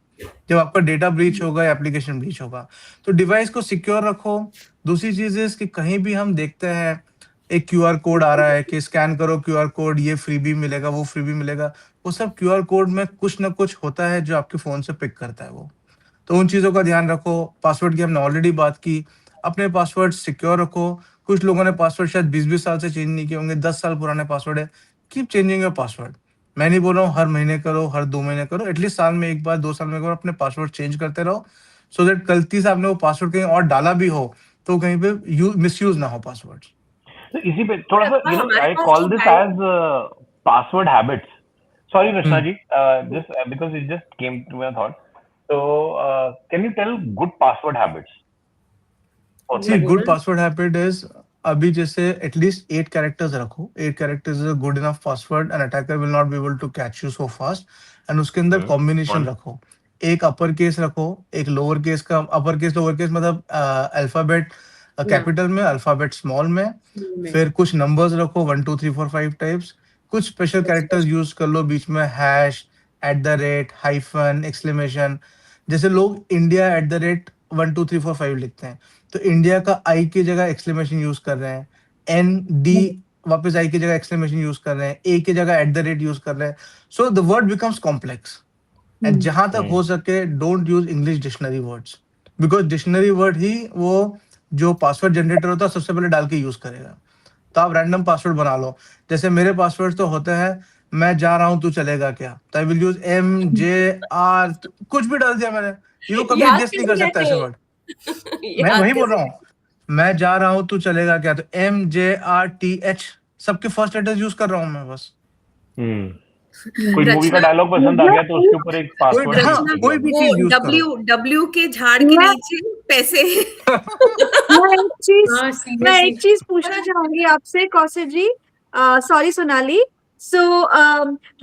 Speaker 6: जब आपका डेटा ब्रीच होगा या एप्लीकेशन ब्रीच होगा। तो डिवाइस को सिक्योर रखो। दूसरी चीज है कि कहीं भी हम देखते हैं एक क्यूआर कोड आ रहा है कि स्कैन करो क्यूआर कोड, ये फ्री भी मिलेगा, वो फ्री भी मिलेगा, वो सब क्यूआर कोड में कुछ ना कुछ होता है जो आपके फोन से पिक करता है वो। तो उन चीजों का ध्यान रखो। पासवर्ड की हमने ऑलरेडी बात की, अपने पासवर्ड सिक्योर रखो। कुछ लोगों ने पासवर्ड शायद 20-20 साल से चेंज नहीं किए होंगे, 10 साल पुराने पासवर्ड है, कीप चेंजिंग योर पासवर्ड। मैं नहीं बोल रहा हूँ हर महीने करो, हर 2 महीने करो, एटलीस्ट साल में एक बार, 2 साल में एक बार अपने पासवर्ड चेंज करते रहो, सो दैट गलती से आपने वो पासवर्ड कहीं और डाला भी हो तो कहीं पे मिसयूज ना हो पासवर्ड।
Speaker 3: तो इसी पे थोड़ा सा I call this as password habits. Sorry Rachna ji, just because it just came to my thought. So can you tell good password habits?
Speaker 6: See, good password habit is, अभी जैसे एटलीस्ट 8 कैरेक्टर्स रखो। 8 characters is a good enough password, and attacker will not be able to catch you so fast. And उसके अंदर combination रखो, एक upper case रखो, एक lower case का। अपर केस लोअर केस मतलब अल्फाबेट कैपिटल में, अल्फाबेट स्मॉल में, फिर कुछ नंबर्स रखो 1 2 3 4 5 टाइप्स। कुछ स्पेशल कैरेक्टर्स यूज कर लो बीच में, हैश, @ हाइफन, एक्सक्लेमेशन। जैसे लोग इंडिया @ 1 2 3 4 5 लिखते हैं, तो इंडिया का आई की जगह एक्सक्लेमेशन यूज कर रहे हैं, ND वापस आई की जगह एक्सक्लेमेशन यूज कर रहे हैं, ए की जगह @ यूज कर रहे हैं। So the word becomes complex. And जहां तक हो सके don't use English dictionary words, because dictionary word ही वो जो पासवर्ड जनरेटर होता है सबसे पहले डाल के यूज करेगा। तो आप रैंडम पासवर्ड बना लो। जैसे मेरे पासवर्ड तो होते हैं, मैं जा रहा हूं तू चलेगा क्या, तो आई विल यूज MJR, कुछ भी डाल दिया मैंने, ये कभी एडजस्ट नहीं कर सकता ऐसे वर्ड। मैं वही बोल रहा हूँ, मैं जा रहा हूँ तू चलेगा क्या, तो MJRTH सबके फर्स्ट लेटर्स यूज कर रहा हूँ मैं बस।
Speaker 3: कोई मूवी का डायलॉग पसंद आ गया तो उसके ऊपर एक पासवर्ड,
Speaker 6: कोई भी चीज यूज करो।
Speaker 4: W के झाड़ के नीचे पैसे।
Speaker 5: मैं एक चीज पूछना चाहूंगी आपसे कौशिक जी, सॉरी सोनाली। सो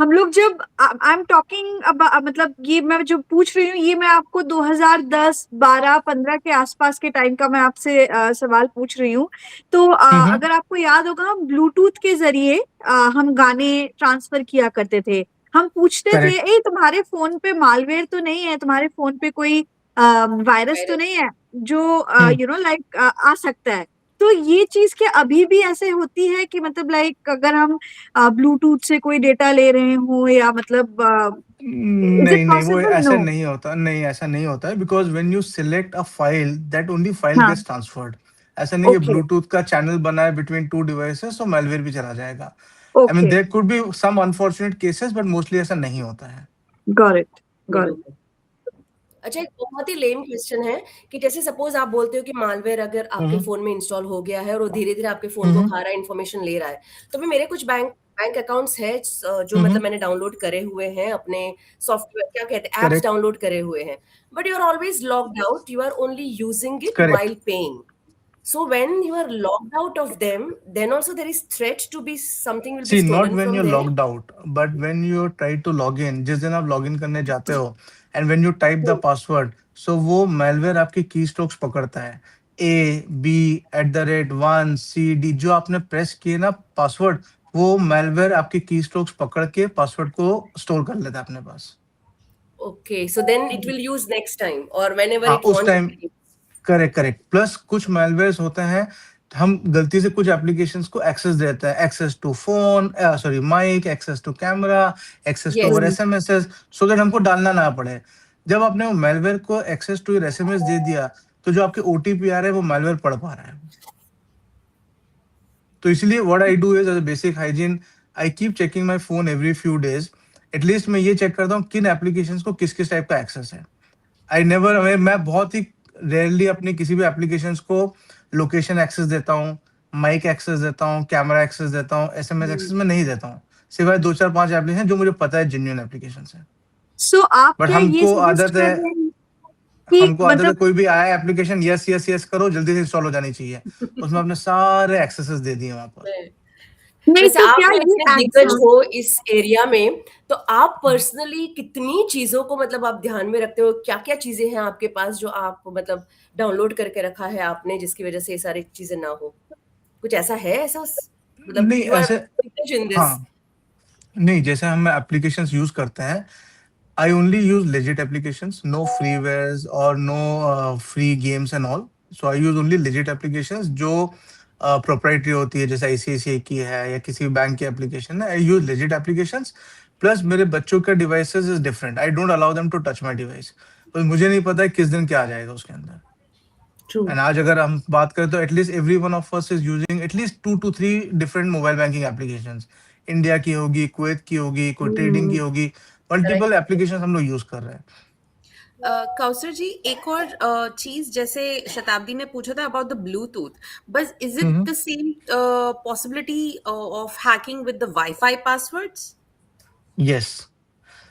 Speaker 5: हम लोग जब आई एम टॉकिंग, मतलब ये मैं जो पूछ रही हूँ ये मैं आपको 2010, 12, 15 के आसपास के टाइम का मैं आपसे सवाल पूछ रही हूँ। तो अगर आपको याद होगा, हम ब्लूटूथ के जरिए हम गाने ट्रांसफर किया करते थे। हम पूछते थे, ए तुम्हारे फोन पे मालवेयर तो नहीं है, तुम्हारे फोन पे कोई वायरस तो नहीं है जो यू नो लाइक आ सकता है। तो ये चीज क्या अभी भी ऐसे होती है कि मतलब लाइक अगर हम ब्लूटूथ से कोई डेटा ले रहे हो, या मतलब
Speaker 6: नहीं वो ऐसा नहीं होता, नहीं ऐसा नहीं होता है, because when you select a file that only file gets transferred. ऐसा नहीं कि ब्लूटूथ का चैनल बना है बिटवीन 2 डिवाइसेस तो मैलवेयर भी चला जाएगा। I mean there could be some unfortunate cases, but mostly ऐसा नहीं होता है।
Speaker 5: Got it. Got it.
Speaker 1: अच्छा, एक बहुत ही लेम क्वेश्चन है कि जैसे सपोज आप बोलते हो कि मालवेयर अगर आपके फोन में इंस्टॉल हो गया है और वो धीरे धीरे आपके फोन को खा रहा है, इन्फॉर्मेशन ले रहा है, तो भी मेरे कुछ बैंक अकाउंट्स है जो मतलब मैंने डाउनलोड करे हुए हैं, अपने सॉफ्टवेयर क्या कहते हैं एप्स
Speaker 6: Correct.
Speaker 1: डाउनलोड करे हुए हैं, but you are always logged out, you are only using it
Speaker 6: Correct.
Speaker 1: while paying. So when you are logged out of them, then also there is threat to be something will be
Speaker 6: See, not
Speaker 1: stolen
Speaker 6: when
Speaker 1: from
Speaker 6: you're
Speaker 1: there.
Speaker 6: logged out, but when you try to log in, जिस दिन आप login करने जाते हो, and when you type the password, so वो malware आपकी keystrokes पकड़ता है, A, B, @ 1, C, D, जो आपने press किए ना password, वो malware आपकी keystrokes पकड़ के password को store कर लेता है अपने पास.
Speaker 1: Okay, so then it will use next time or whenever
Speaker 6: हाँ,
Speaker 1: it
Speaker 6: उस
Speaker 1: wants.
Speaker 6: time correct. प्लस कुछ malwares होते हैं, हम गलती से कुछ एप्लीकेशंस को एक्सेस देते हैं, access to phone, sorry mic, access to camera, access to
Speaker 1: Yes.
Speaker 6: और एसएमएस, सो दैट हमको डालना ना पड़े. जब आपने वो malware को एक्सेस टू एसएमएस दे दिया, तो जो आपके ओटीपी आ रहे हैं वो malware पढ़ पा रहा है. तो इसलिए what I do is as a basic hygiene, I keep checking my phone every few days. At least मैं ये चेक करता हूँ किन एप्लीकेशंस को किस किस टाइप का एक्सेस है. आई नेवर, मैं बहुत ही रेयरली अपनी किसी भी एप्लीकेशंस को लोकेशन एक्सेस देता हूँ, माइक एक्सेस देता हूँ, कैमरा एक्सेस देता हूँ, एसएमएस एक्सेस मैं नहीं देता हूँ, सिवाय 2-4-5 एप्लीकेशन जो मुझे पता है जेन्युइन एप्लीकेशंस है.
Speaker 5: So आप
Speaker 6: बट
Speaker 5: क्या ये
Speaker 6: हमको
Speaker 5: suggest
Speaker 6: आदत
Speaker 5: कर
Speaker 6: है,
Speaker 5: रहे हैं कि
Speaker 6: हमको आदत है
Speaker 5: मतलब
Speaker 6: कोई भी आया एप्लीकेशन यस यस यस करो, जल्दी से इंस्टॉल हो जानी चाहिए. उसमें आपने सारे एक्सेसेस दे दिए वहां पर.
Speaker 5: नहीं,
Speaker 1: वैसे
Speaker 5: तो
Speaker 1: आप
Speaker 5: क्या
Speaker 1: में
Speaker 5: ये
Speaker 1: इतने दिग्गज
Speaker 5: access
Speaker 1: हो इस एरिया में, तो आप पर्सनली कितनी चीजों को मतलब आप ध्यान में रखते हो, क्या क्या चीजें हैं आपके पास जो आप मतलब डाउनलोड करके रखा है आपने जिसकी वजह से ये सारी चीजें ना हो? कुछ ऐसा है, ऐसा मतलब
Speaker 6: नहीं
Speaker 1: यू आर
Speaker 6: ऐसे,
Speaker 1: दिग्गज इन दिस?
Speaker 6: हाँ नहीं, जैसे हम एप्लीकेशंस यूज करते हैं, I only use legit applications, no freewares or no free games and all. So I use only legit applications जो proprietary होती है, जैसे ICICI की है या किसी बैंक की एप्लीकेशन है. I use legit applications. Plus मेरे बच्चों का devices is different. I don't allow them to touch my device. तो मुझे नहीं पता है किस दिन क्या आ जाएगा उसके अंदर.
Speaker 5: True.
Speaker 6: And आज अगर हम बात करें तो at least every one of us is using at least 2 to 3 different mobile banking applications. India की होगी, कुवैत की होगी, कोई ट्रेडिंग की होगी, मल्टीपल एप्लीकेशन हम लोग यूज कर रहे हैं.
Speaker 4: कौसर जी, एक और चीज जैसे शताब्दी ने पूछा था अबाउट द ब्लूटूथ, बस is it the same possibility of hacking with the wifi passwords?
Speaker 6: Yes,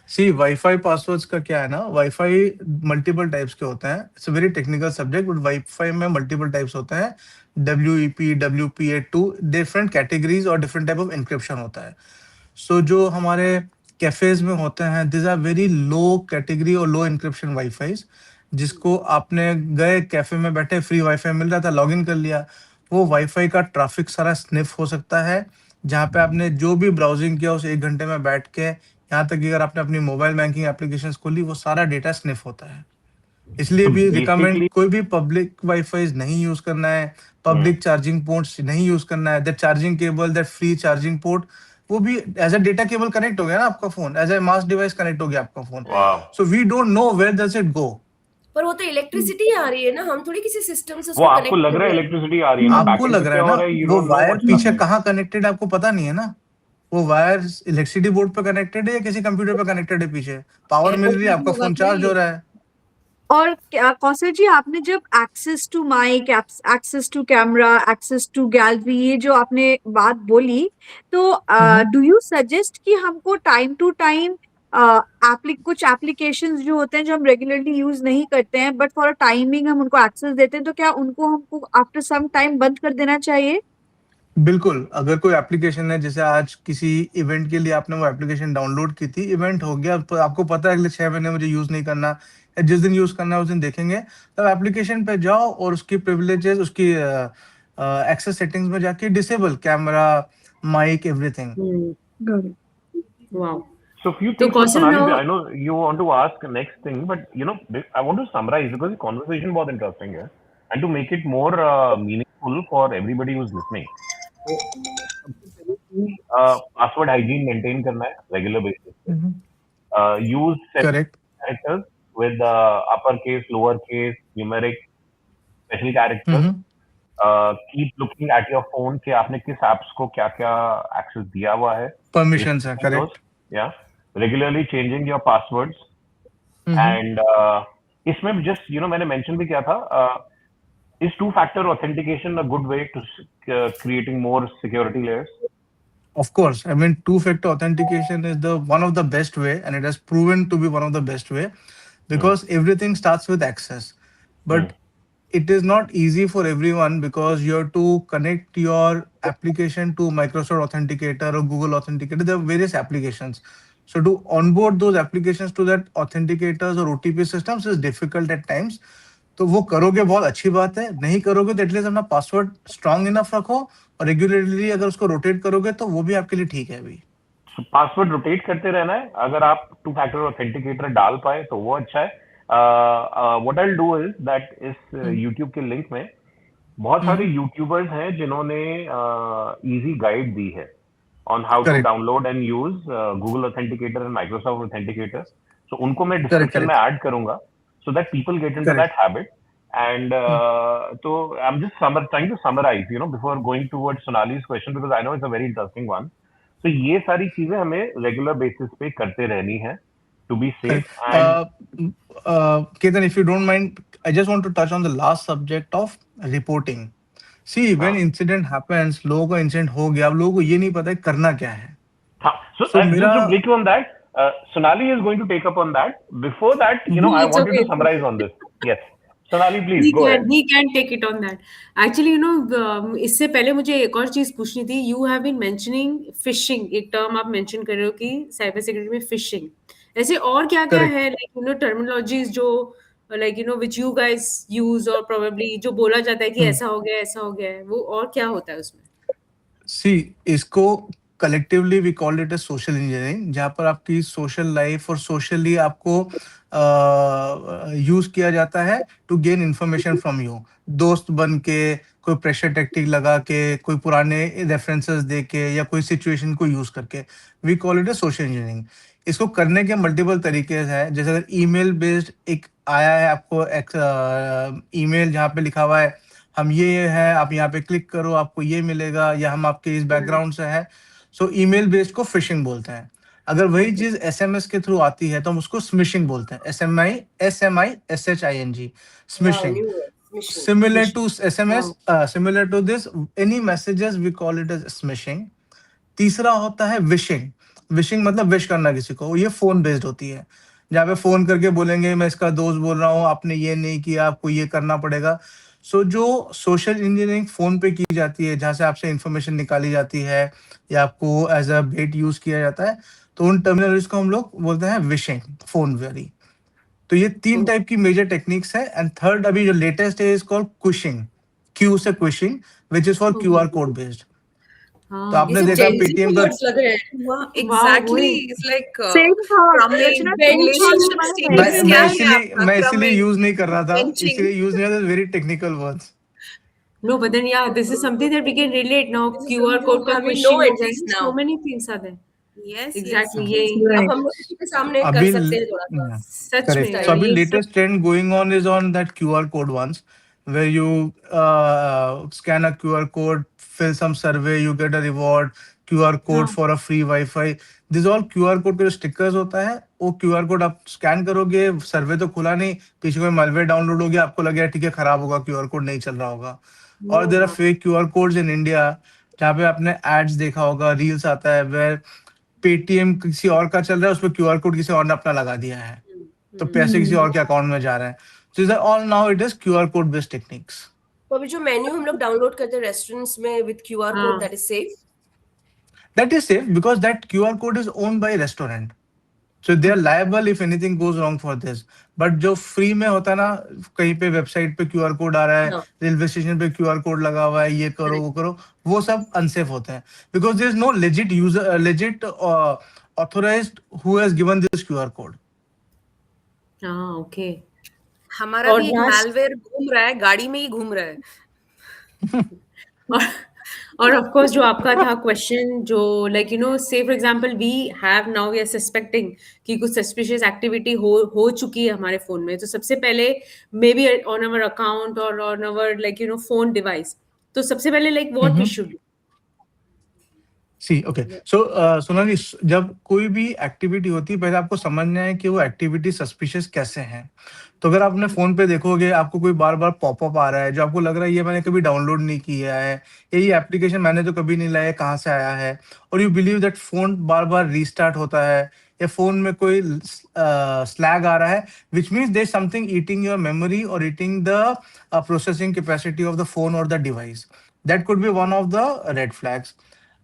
Speaker 6: see wifi passwords का क्या है ना, वाईफाई मल्टीपल टाइप्स के होते हैं. It's a very technical subject, but wifi में मल्टीपल टाइप्स होते हैं. WEP, WPA2, डिफरेंट कैटेगरीज और डिफरेंट टाइप ऑफ इंक्रिप्शन होता है. सो जो हमारे कैफेज में होते हैं, this are very low category और लो इंक्रिप्शन वाईफाईज, जिसको आपने गए कैफे में बैठे, फ्री वाईफाई मिल रहा था, लॉगिन कर लिया, वो वाईफाई का ट्रैफिक सारा स्निफ हो सकता है. जहाँ पे आपने जो भी ब्राउजिंग किया उस 1 घंटे में बैठ के, यहाँ तक कि अगर आपने अपनी मोबाइल बैंकिंग एप्लीकेशंस खोली, वो सारा डेटा स्निफ होता है. इसलिए
Speaker 3: तो
Speaker 6: भी रिकमेंड
Speaker 3: basically-
Speaker 6: कोई भी पब्लिक वाईफाई नहीं यूज करना है, पब्लिक चार्जिंग पोर्ट्स नहीं यूज करना है. That charging cable, that free charging port, वो भी as a data cable connect हो गया ना आपका phone, as a mass device connect हो गया आपका phone.
Speaker 3: Wow.
Speaker 6: So we don't know where does it go.
Speaker 1: पर वो तो इलेक्ट्रिसिटी आ रही है ना, हम थोड़ी किसी सिस्टम से
Speaker 3: वो आपको लग रहा है इलेक्ट्रिसिटी आ रही है ना,
Speaker 6: आपको
Speaker 3: backend
Speaker 6: लग
Speaker 3: पे
Speaker 6: रहा है
Speaker 3: क्या हो
Speaker 6: ना,
Speaker 3: रहा है, you
Speaker 6: वो
Speaker 3: don't know
Speaker 6: वायर
Speaker 3: what's
Speaker 6: पीछे
Speaker 3: happening.
Speaker 6: कहाँ कनेक्टेड है आपको पता नहीं है ना. वो वायर इलेक्ट्रिसिटी बोर्ड पे कनेक्टेड है या किसी कंप्यूटर पे कनेक्टेड है, पीछे पावर मिल रही है, आपका फोन चार्ज हो रहा है.
Speaker 5: और कौसर जी, आपने जब access to mic, access to camera, access to gallery, ये जो आपने बात बोली, तो डू यू सजेस्ट कि हमको टाइम टू टाइम कुछ एप्लीकेशंस जो होते हैं जो हम रेगुलरली यूज नहीं करते हैं, बट फॉर अ टाइमिंग हम उनको एक्सेस देते हैं, तो क्या उनको हमको आफ्टर सम टाइम बंद कर देना चाहिए?
Speaker 6: बिल्कुल, अगर कोई एप्लीकेशन है, जैसे आज किसी इवेंट के लिए आपने वो एप्लीकेशन डाउनलोड की थी, इवेंट हो गया, आपको पता है अगले 6 महीने मुझे यूज नहीं करना, या जिस दिन यूज करना है उस दिन देखेंगे, तब एप्लीकेशन पे जाओ और उसकी प्रिविलेजेस, उसकी एक्सेस सेटिंग्स में जाके disable camera, mic, everything.
Speaker 2: Wow.
Speaker 3: So few
Speaker 2: तो
Speaker 3: things,
Speaker 2: Kaushal
Speaker 3: Sonali,
Speaker 2: now-
Speaker 3: I know you want to ask next thing, but I want to summarize because the conversation बहुत interesting है, and to make it more meaningful for everybody who's listening. Password hygiene maintain करना है regular basis पे. Use
Speaker 6: correct.
Speaker 3: characters with uppercase, lowercase, numeric, special characters. Keep looking at your phone कि आपने किस apps को क्या-क्या access दिया हुआ है.
Speaker 6: परमिशंस है, correct.
Speaker 3: Yeah. Regularly changing your passwords. And इसमें जस्ट मैंने मेंशन भी किया था, is two factor authentication a good way to creating more security layers?
Speaker 6: Of course, I mean, two-factor authentication is the one of the best way, and it has proven to be one of the best way, because everything starts with access. But it is not easy for everyone, because you have to connect your application to Microsoft Authenticator or Google Authenticator. There are various applications. So to onboard those applications to that authenticators or OTP systems is difficult at times. तो वो करोगे बहुत अच्छी बात है, नहीं करोगे तो एटलीस्ट अपना पासवर्ड स्ट्रांग इनफ रखो, और रेगुलरली अगर उसको रोटेट करोगे तो वो भी आपके लिए ठीक है अभी।
Speaker 3: पासवर्ड रोटेट करते रहना है, अगर आप टू फैक्टर ऑथेंटिकेटर डाल पाए तो वो अच्छा है। What I will do is that इस यूट्यूब के लिंक में बहुत सारे यूट्यूबर्स हैं जिन्होंने इजी गाइड दी है on how to download and use Google authenticator and Microsoft authenticator, so उनको मैं डिस्क्रिप्शन में ऐड करूंगा so that people get into that habit. And so I'm just trying to summarize, before going towards Sonali's question, because I know it's a very interesting one. So ये सारी चीजें हमें regular basis पे करते रहनी है to be safe. And
Speaker 6: Ketan, if you don't mind, I just want to touch on the last subject of reporting. See, when incident happens, लोगों को incident हो गया, अब लोगों को ये नहीं पता है करना क्या है।
Speaker 3: हाँ, so just to break on that, Sonali is going to take up on that. Before that, I wanted to summarize on this. Yes, Sonali, please go ahead.
Speaker 2: He can take it on that. Actually, इससे पहले मुझे एक और चीज पूछनी थी. You have been mentioning phishing. एक term आप मेंशन कर रहे हो कि साइबर सिक्योरिटी में phishing. ऐसे और क्या क्या है, like terminologies जो like which you guys use, or probably जो बोला जाता है कि ऐसा हो गया है, वो और क्या होता है उसमें?
Speaker 6: See, इसको collectively we call it a social engineering, जहाँ पर आपकी सोशल लाइफ और सोशली आपको यूज किया जाता है to gain information from you, दोस्त बन के, कोई प्रेशर टैक्टिक लगा के, कोई पुराने रेफरेंसेस दे के, या कोई सिचुएशन को यूज करके, we call it a social engineering. इसको करने के मल्टीपल तरीके हैं। जैसे अगर ईमेल बेस्ड एक आया है आपको ईमेल जहाँ पे लिखा हुआ है हम ये है, आप यहाँ पे क्लिक करो आपको ये मिलेगा, या हम आपके इस बैकग्राउंड से है, सो ईमेल बेस्ड को फिशिंग बोलते हैं। अगर वही चीज एसएमएस के थ्रू आती है तो हम उसको स्मिशिंग बोलते हैं, SMISHING, smishing. Similar to SMS, similar to this, any messages we call it as smishing. तीसरा होता है विशिंग। विशिंग मतलब विश करना किसी को, ये फोन बेस्ड होती है, जहाँ पे फोन करके बोलेंगे मैं इसका दोस्त बोल रहा हूँ, आपने ये नहीं किया, आपको ये करना पड़ेगा। सो जो सोशल इंजीनियरिंग फोन पे की जाती है, जहाँ से आपसे इंफॉर्मेशन निकाली जाती है या आपको एज अ बेट यूज किया जाता है, तो उन टर्मिनोलॉजीज को हम लोग बोलते हैं विशिंग, फोन वेरी। तो ये तीन टाइप की मेजर टेक्निक्स है। एंड थर्ड अभी जो लेटेस्ट है इज कॉल्ड क्विशिंग, क्यू से quishing, which is for QR code based. तो आपने देखा पेटीएम का
Speaker 1: लग रहे हैं।
Speaker 4: एग्जैक्टली, इट्स लाइक
Speaker 6: मैं इसलिए यूज नहीं कर रहा था, इसलिए यूज नहीं कर, very technical words.
Speaker 2: No, but then this is something that we can relate now. QR code का
Speaker 1: know at least now.
Speaker 2: So many things are there.
Speaker 4: Yes,
Speaker 2: Exactly.
Speaker 4: yes.
Speaker 1: अब हम किसी के सामने कर सकते हैं थोड़ा सा।
Speaker 2: सच में।
Speaker 6: So अभी latest trend going on is on that QR code ones, where you scan a QR code, fill some survey, you get a reward, QR code for a free Wi-Fi. This all QR code के जो stickers होता है, वो QR code आप scan करोगे, सर्वे तो खुला नहीं, पीछे कोई malware डाउनलोड हो गया, आपको लगेगा ठीक है खराब होगा, QR कोड नहीं चल रहा होगा। और there are fake QR codes in India, जहाँ पे आपने एड्स देखा होगा, रील्स आता है वेयर पेटीएम किसी और का चल रहा है, उस पर QR कोड किसी और ने अपना लगा दिया है, तो पैसे किसी और के अकाउंट में जा रहे हैं। So these are all now it is QR code based techniques.
Speaker 1: तो अभी जो मेन्यू हम लोग डाउनलोड करते हैं रेस्टोरेंट्स में with QR code, that is safe?
Speaker 6: That is safe because that QR code is owned by restaurant. So they are liable if anything goes wrong for this. But जो free में होता है ना, कहीं पे वेबसाइट पे QR code आ रहा है, रेलवे स्टेशन पे QR कोड लगा हुआ है, ये करो वो करो, वो सब अनसेफ होते हैं, because there is no legit user, legit authorized who has given this QR code.
Speaker 2: हाँ, okay.
Speaker 4: हमारा भी malware घूम रहा है, गाड़ी में ही घूम रहा है।
Speaker 2: और of course जो आपका था क्वेश्चन, जो like say for example we are suspecting कि कुछ suspicious activity हो चुकी है हमारे फोन में, तो सबसे पहले maybe on our account or on our phone device, तो सबसे पहले like what we should do?
Speaker 6: See okay so Sonali, जब कोई भी एक्टिविटी होती है पहले आपको समझना है कि वो एक्टिविटी सस्पिशियस कैसे है। तो अगर आप अपने फोन पे देखोगे आपको कोई बार बार पॉपअप आ रहा है जो आपको लग रहा है ये मैंने कभी डाउनलोड नहीं किया है, ये एप्लीकेशन मैंने तो कभी नहीं लाया, कहाँ से आया है, और you believe that phone bar bar restart होता है या फोन में कोई स्लैग आ रहा है, which means there something eating your memory और eating the processing capacity of the phone और the device, that could be one of the red flags.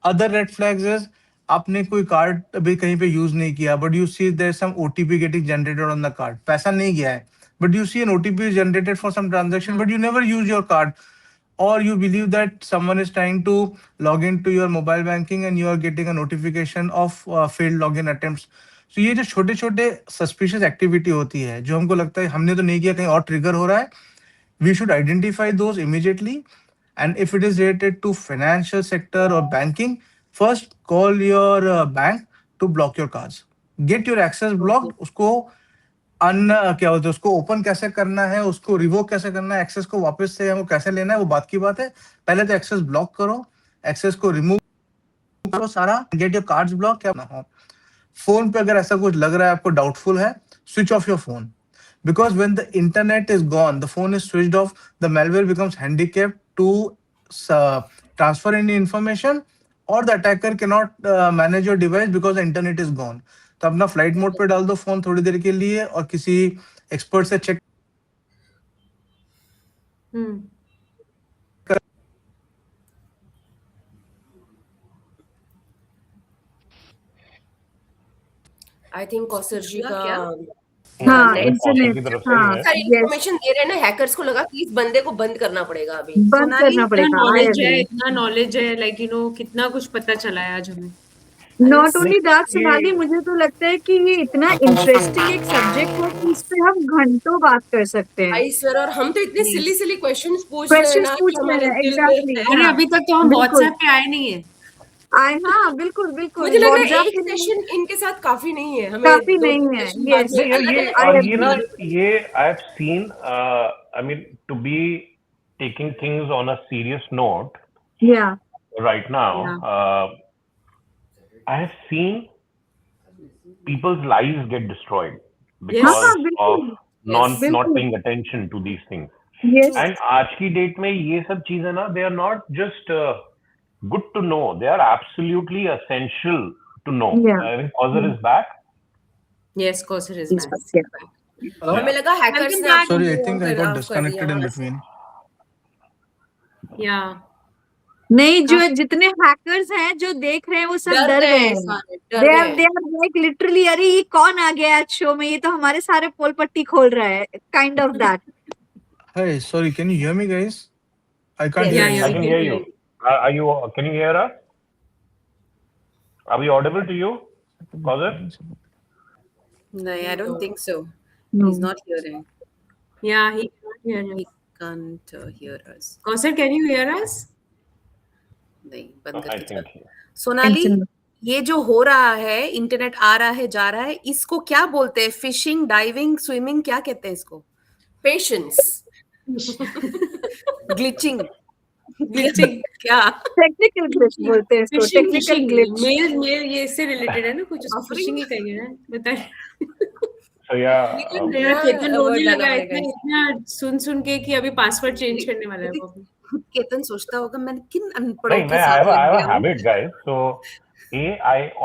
Speaker 6: Other red flags is आपने कोई कार्ड अभी कहीं पे यूज नहीं किया but you see there some OTP getting generated on the card, पैसा नहीं गया है but you see an OTP is generated for some transaction but you never use your card, or you believe that someone is trying to log into your mobile banking and you are getting a notification of failed login attempts. So ये जो छोटे छोटे suspicious activity होती है जो हमको लगता है हमने तो नहीं किया, कहीं और ट्रिगर हो रहा है, we should identify those immediately. And if it is related to financial sector or banking, first call your bank to block your cards. Get your access blocked. उसको क्या बोलते हैं, उसको ओपन कैसे करना है, उसको रिवोक कैसे करना है, एक्सेस को वापस से हमको कैसे लेना है, वो बात की बात है। पहले तो एक्सेस ब्लॉक करो, एक्सेस को रिमूव करो सारा, गेट योर कार्ड्स ब्लॉक। क्या ना हो फोन पे अगर ऐसा कुछ लग रहा है आपको डाउटफुल है, switch off your phone, because when the internet is gone, the phone is switched off, the malware becomes handicapped to transfer any information, or the attacker cannot manage your device because the internet is gone. तो अपना flight mode पे डाल दो phone थोड़ी देर के लिए और किसी एक्सपर्ट से चेक
Speaker 1: आई थिंक कौसर जी का
Speaker 5: हाँ
Speaker 3: इंटरनेट की तरफ से ही है।
Speaker 1: सारी इंफॉर्मेशन दे रहे हैं ना हैकर्स को, लगा कि इस बंदे को बंद करना पड़ेगा अभी,
Speaker 5: बंद करना पड़ेगा।
Speaker 2: इतना नॉलेज है, लाइक यू नो कितना कुछ पता चला है आज हमें।
Speaker 5: नॉट ओनली दैट सोनाली, मुझे तो लगता है कि ये इतना इंटरेस्टिंग एक सब्जेक्ट है कि इस पे हम घंटों बात कर सकते हैं।
Speaker 1: आई सर, और हम तो इतने सिली क्वेश्चंस पूछ रहे हैं ना,
Speaker 5: एग्जैक्टली।
Speaker 2: अरे अभी तक तो हम व्हाट्सएप पे आए नहीं है।
Speaker 5: हाँ बिल्कुल बिल्कुल,
Speaker 1: मुझे लग रहा है एक सेशन इनके साथ काफी नहीं है, हमें
Speaker 5: काफी नहीं है। यस,
Speaker 3: ये ना ये I have seen, I mean to be taking things on a serious note
Speaker 5: या
Speaker 3: right now, I have seen people's lives get destroyed because of not paying attention to these things.
Speaker 5: Yes.
Speaker 3: And आज की date में ये सब चीजें ना, they are not just good to know, they are absolutely essential to know.
Speaker 5: Yeah.
Speaker 3: I think Kausar is back.
Speaker 2: Yes, Kausar is back.
Speaker 1: हमें लगा hackers ने
Speaker 6: Sorry, I think I got disconnected in between.
Speaker 2: Yeah.
Speaker 5: नहीं, जो जितने hackers हैं जो देख रहे हैं वो सब डर गए हैं। They are like literally, अरे ये कौन आ गया आज शो में, ये तो हमारे सारे पोल पट्टी खोल रहा है, kind of that.
Speaker 6: Hey, sorry, can you hear me, guys? I can't hear you.
Speaker 3: I can hear you. Can you hear us? Are we audible to you, Kausar?
Speaker 8: No, I don't think so.
Speaker 5: No.
Speaker 8: He's not hearing.
Speaker 2: Yeah, he can't hear us.
Speaker 8: He can't hear us.
Speaker 2: Kausar, can you hear us?
Speaker 8: नहीं, बंद
Speaker 3: I
Speaker 8: करके चल।
Speaker 3: think.
Speaker 8: Sonali, ये जो हो रहा है, internet आ रहा है जा रहा है, इसको क्या बोलते हैं? फिशिंग, डाइविंग, स्विमिंग, क्या कहते हैं इसको?
Speaker 1: पेशेंस,
Speaker 8: ग्लिचिंग क्या?
Speaker 5: टेक्निकल ग्लिच बोलते हैं इसको, टेक्निकल ग्लिच।
Speaker 2: मेल ये इससे रिलेटेड है ना, कुछ फिशिंग ही कहेंगे ना, बताइए।
Speaker 3: So yeah.
Speaker 2: केतन रोने लगा इतना सुन के कि अभी पासवर्ड चेंज करने वाला है वो।
Speaker 8: केतन सोचता होगा मैं किन अनपढ़ों
Speaker 3: नहीं,
Speaker 8: के
Speaker 3: I
Speaker 8: साथ
Speaker 3: have
Speaker 8: लग
Speaker 3: a
Speaker 8: गया हूँ।
Speaker 3: habit, guys. So,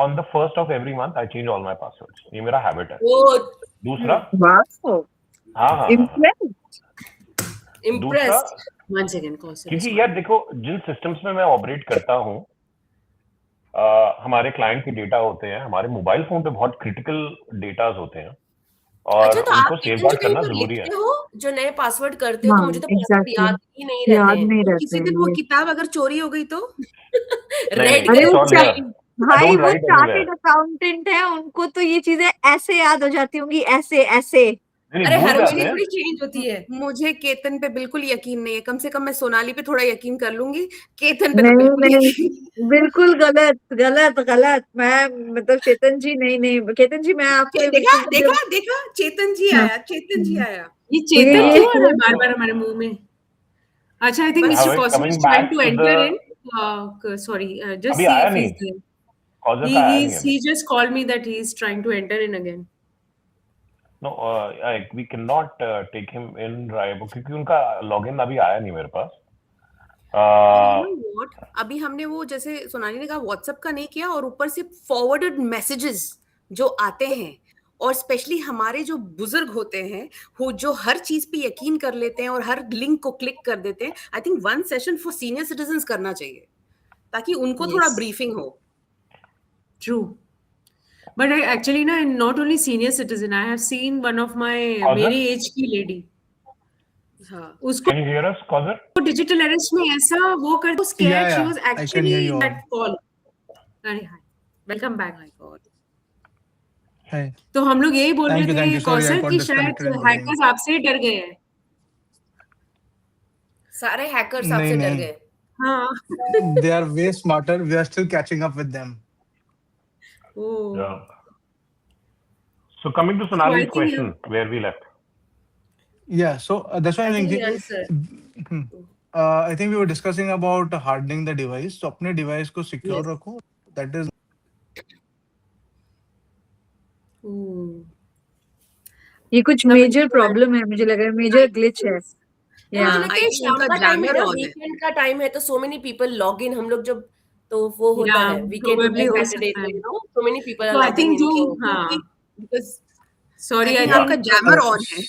Speaker 3: on the 1st of every month, I change all my passwords. ये मेरा habit है।
Speaker 1: वो
Speaker 3: दूसरा,
Speaker 5: वाओ,
Speaker 3: हाँ,
Speaker 1: इम्प्रेस्ड।
Speaker 2: One second, Kausar.
Speaker 3: क्योंकि यार देखो, जिन सिस्टम्स में मैं ऑपरेट करता हूँ, हमारे क्लाइंट के डेटा होते हैं, हमारे मोबाइल फोन पे बहुत क्रिटिकल डेटास होते हैं और
Speaker 1: अच्छा, तो
Speaker 3: उनको
Speaker 1: आप
Speaker 3: सेफगार्ड करना जरूरी है।
Speaker 1: लिखते हो जो नए पासवर्ड करते हो, तो मुझे तो पासवर्ड
Speaker 5: exactly.
Speaker 1: याद ही नहीं रहते
Speaker 5: याद
Speaker 1: हैं।
Speaker 5: नहीं रहते
Speaker 8: किसी दिन वो
Speaker 5: हैं।
Speaker 8: किताब अगर चोरी हो गई तो?
Speaker 1: रेड
Speaker 5: अरे
Speaker 3: it's
Speaker 5: वो
Speaker 3: all there.
Speaker 5: भाई
Speaker 3: don't
Speaker 5: वो
Speaker 3: write
Speaker 5: चार्टेड
Speaker 3: anywhere.
Speaker 5: अकाउंटेंट है, उनको तो ये चीजें ऐसे याद हो जाती होंगी, ऐसे ऐसे।
Speaker 3: नहीं,
Speaker 1: अरे
Speaker 3: भूल
Speaker 1: हर
Speaker 3: जाते
Speaker 1: महीने
Speaker 3: हैं।
Speaker 1: थोड़ी चेंज होती है।
Speaker 8: मुझे केतन पे बिल्कुल यकीन नहीं है। कम से कम मैं सोनाली पे थोड़ा यकीन कर लूंगी, केतन पे तो
Speaker 5: नहीं
Speaker 8: बिल्कुल
Speaker 5: नहीं,
Speaker 8: यकीन
Speaker 5: बिल्कुल गलत। मैं मतलब चेतन जी, नहीं केतन जी, मैं आपको
Speaker 8: देखा चेतन जी
Speaker 5: हाँ।
Speaker 8: आया, चेतन जी आया।
Speaker 2: ये चेतन
Speaker 5: ये-
Speaker 2: क्यों आ रहा है बार-बार हमारे मुंह में? अच्छा, I think
Speaker 3: But
Speaker 2: Mr.
Speaker 3: Havik,
Speaker 2: Kausar
Speaker 3: coming
Speaker 2: is trying
Speaker 3: back
Speaker 2: to
Speaker 3: to
Speaker 2: enter
Speaker 3: the-
Speaker 2: in. sorry, just
Speaker 3: अभी
Speaker 2: see
Speaker 3: आया
Speaker 2: if
Speaker 3: नहीं,
Speaker 2: he's there.
Speaker 3: कॉजर का आया नहीं
Speaker 2: He
Speaker 3: अभी.
Speaker 2: just called me that he's trying to enter in again.
Speaker 3: No, we cannot take him in Raibo क्योंकि उनका login अभी आया नहीं मेरे पास.
Speaker 8: You know what? अभी हमने वो जैसे सोनाली ने कहा व्हाट्सएप का नहीं किया और ऊपर से फॉरवर्डेड मैसेजेस जो आते हैं और स्पेशली हमारे जो बुजुर्ग होते हैं वो जो हर चीज पे यकीन कर लेते हैं और हर लिंक को क्लिक कर देते हैं. I think one session for senior citizens करना चाहिए ताकि उनको थोड़ा
Speaker 2: Yes.
Speaker 8: ब्रीफिंग हो.
Speaker 2: True. But I actually ना not only senior citizen, I have seen one of my
Speaker 3: Causer?
Speaker 2: मेरी एज की लेडी,
Speaker 8: हाँ.
Speaker 2: उसको
Speaker 3: Can you hear us, Causer?
Speaker 2: Digital arrest में ऐसा वो कर
Speaker 6: Yeah,
Speaker 2: scared, she
Speaker 6: yeah,
Speaker 2: was
Speaker 6: I can
Speaker 2: actually
Speaker 6: hear you
Speaker 2: in
Speaker 6: all.
Speaker 2: that call. अरे हाय, welcome back.
Speaker 6: Hi.
Speaker 2: तो हम लोग यही बोल
Speaker 6: Thank
Speaker 2: रहे
Speaker 6: you, thank
Speaker 2: थे
Speaker 6: you. Sorry, I
Speaker 2: Kaushal
Speaker 6: got
Speaker 2: कि
Speaker 6: disconnected
Speaker 2: शायद
Speaker 6: in between.
Speaker 2: हैकर्स आपसे ही डर गए हैं.
Speaker 1: सारे हैकर्स
Speaker 6: नहीं,
Speaker 1: आपसे डर
Speaker 6: नहीं.
Speaker 1: गए.
Speaker 2: हाँ.
Speaker 6: They are way smarter. We are still catching up with them.
Speaker 2: Oh.
Speaker 3: Yeah. So coming to
Speaker 2: So I
Speaker 3: Sonali's
Speaker 2: think
Speaker 3: question, where we left.
Speaker 6: Yeah, so that's why
Speaker 1: I
Speaker 6: I'm
Speaker 1: think he
Speaker 6: thinking.
Speaker 1: answered.
Speaker 6: I think we were discussing about hardening the device. So अपने device को secure
Speaker 2: Yes.
Speaker 6: रखो. That is
Speaker 2: Hmm.
Speaker 5: ये कुछ major problem है, मुझे लग रहा है मेजर ग्लिच है.
Speaker 1: नहीं, मुझे
Speaker 5: Yeah.
Speaker 1: लगता
Speaker 8: I
Speaker 1: है
Speaker 8: think
Speaker 1: शाम
Speaker 8: उनका
Speaker 1: का टाइम है
Speaker 8: jammer
Speaker 1: ना,
Speaker 8: on है.
Speaker 1: वीकेंड का टाइम है तो so many people log in. हम लोग जब तो वो होता
Speaker 2: Yeah,
Speaker 1: है वीकेंड होता
Speaker 2: probably
Speaker 1: है
Speaker 2: हो
Speaker 1: सैटरडे
Speaker 2: सकता है.
Speaker 1: को, you know, so many people are
Speaker 2: So I
Speaker 1: logging
Speaker 2: think
Speaker 1: in.
Speaker 2: जो
Speaker 1: So
Speaker 2: हाँ,
Speaker 8: Because
Speaker 2: sorry,
Speaker 8: I
Speaker 2: I
Speaker 8: think आपका
Speaker 2: think
Speaker 8: jammer on है.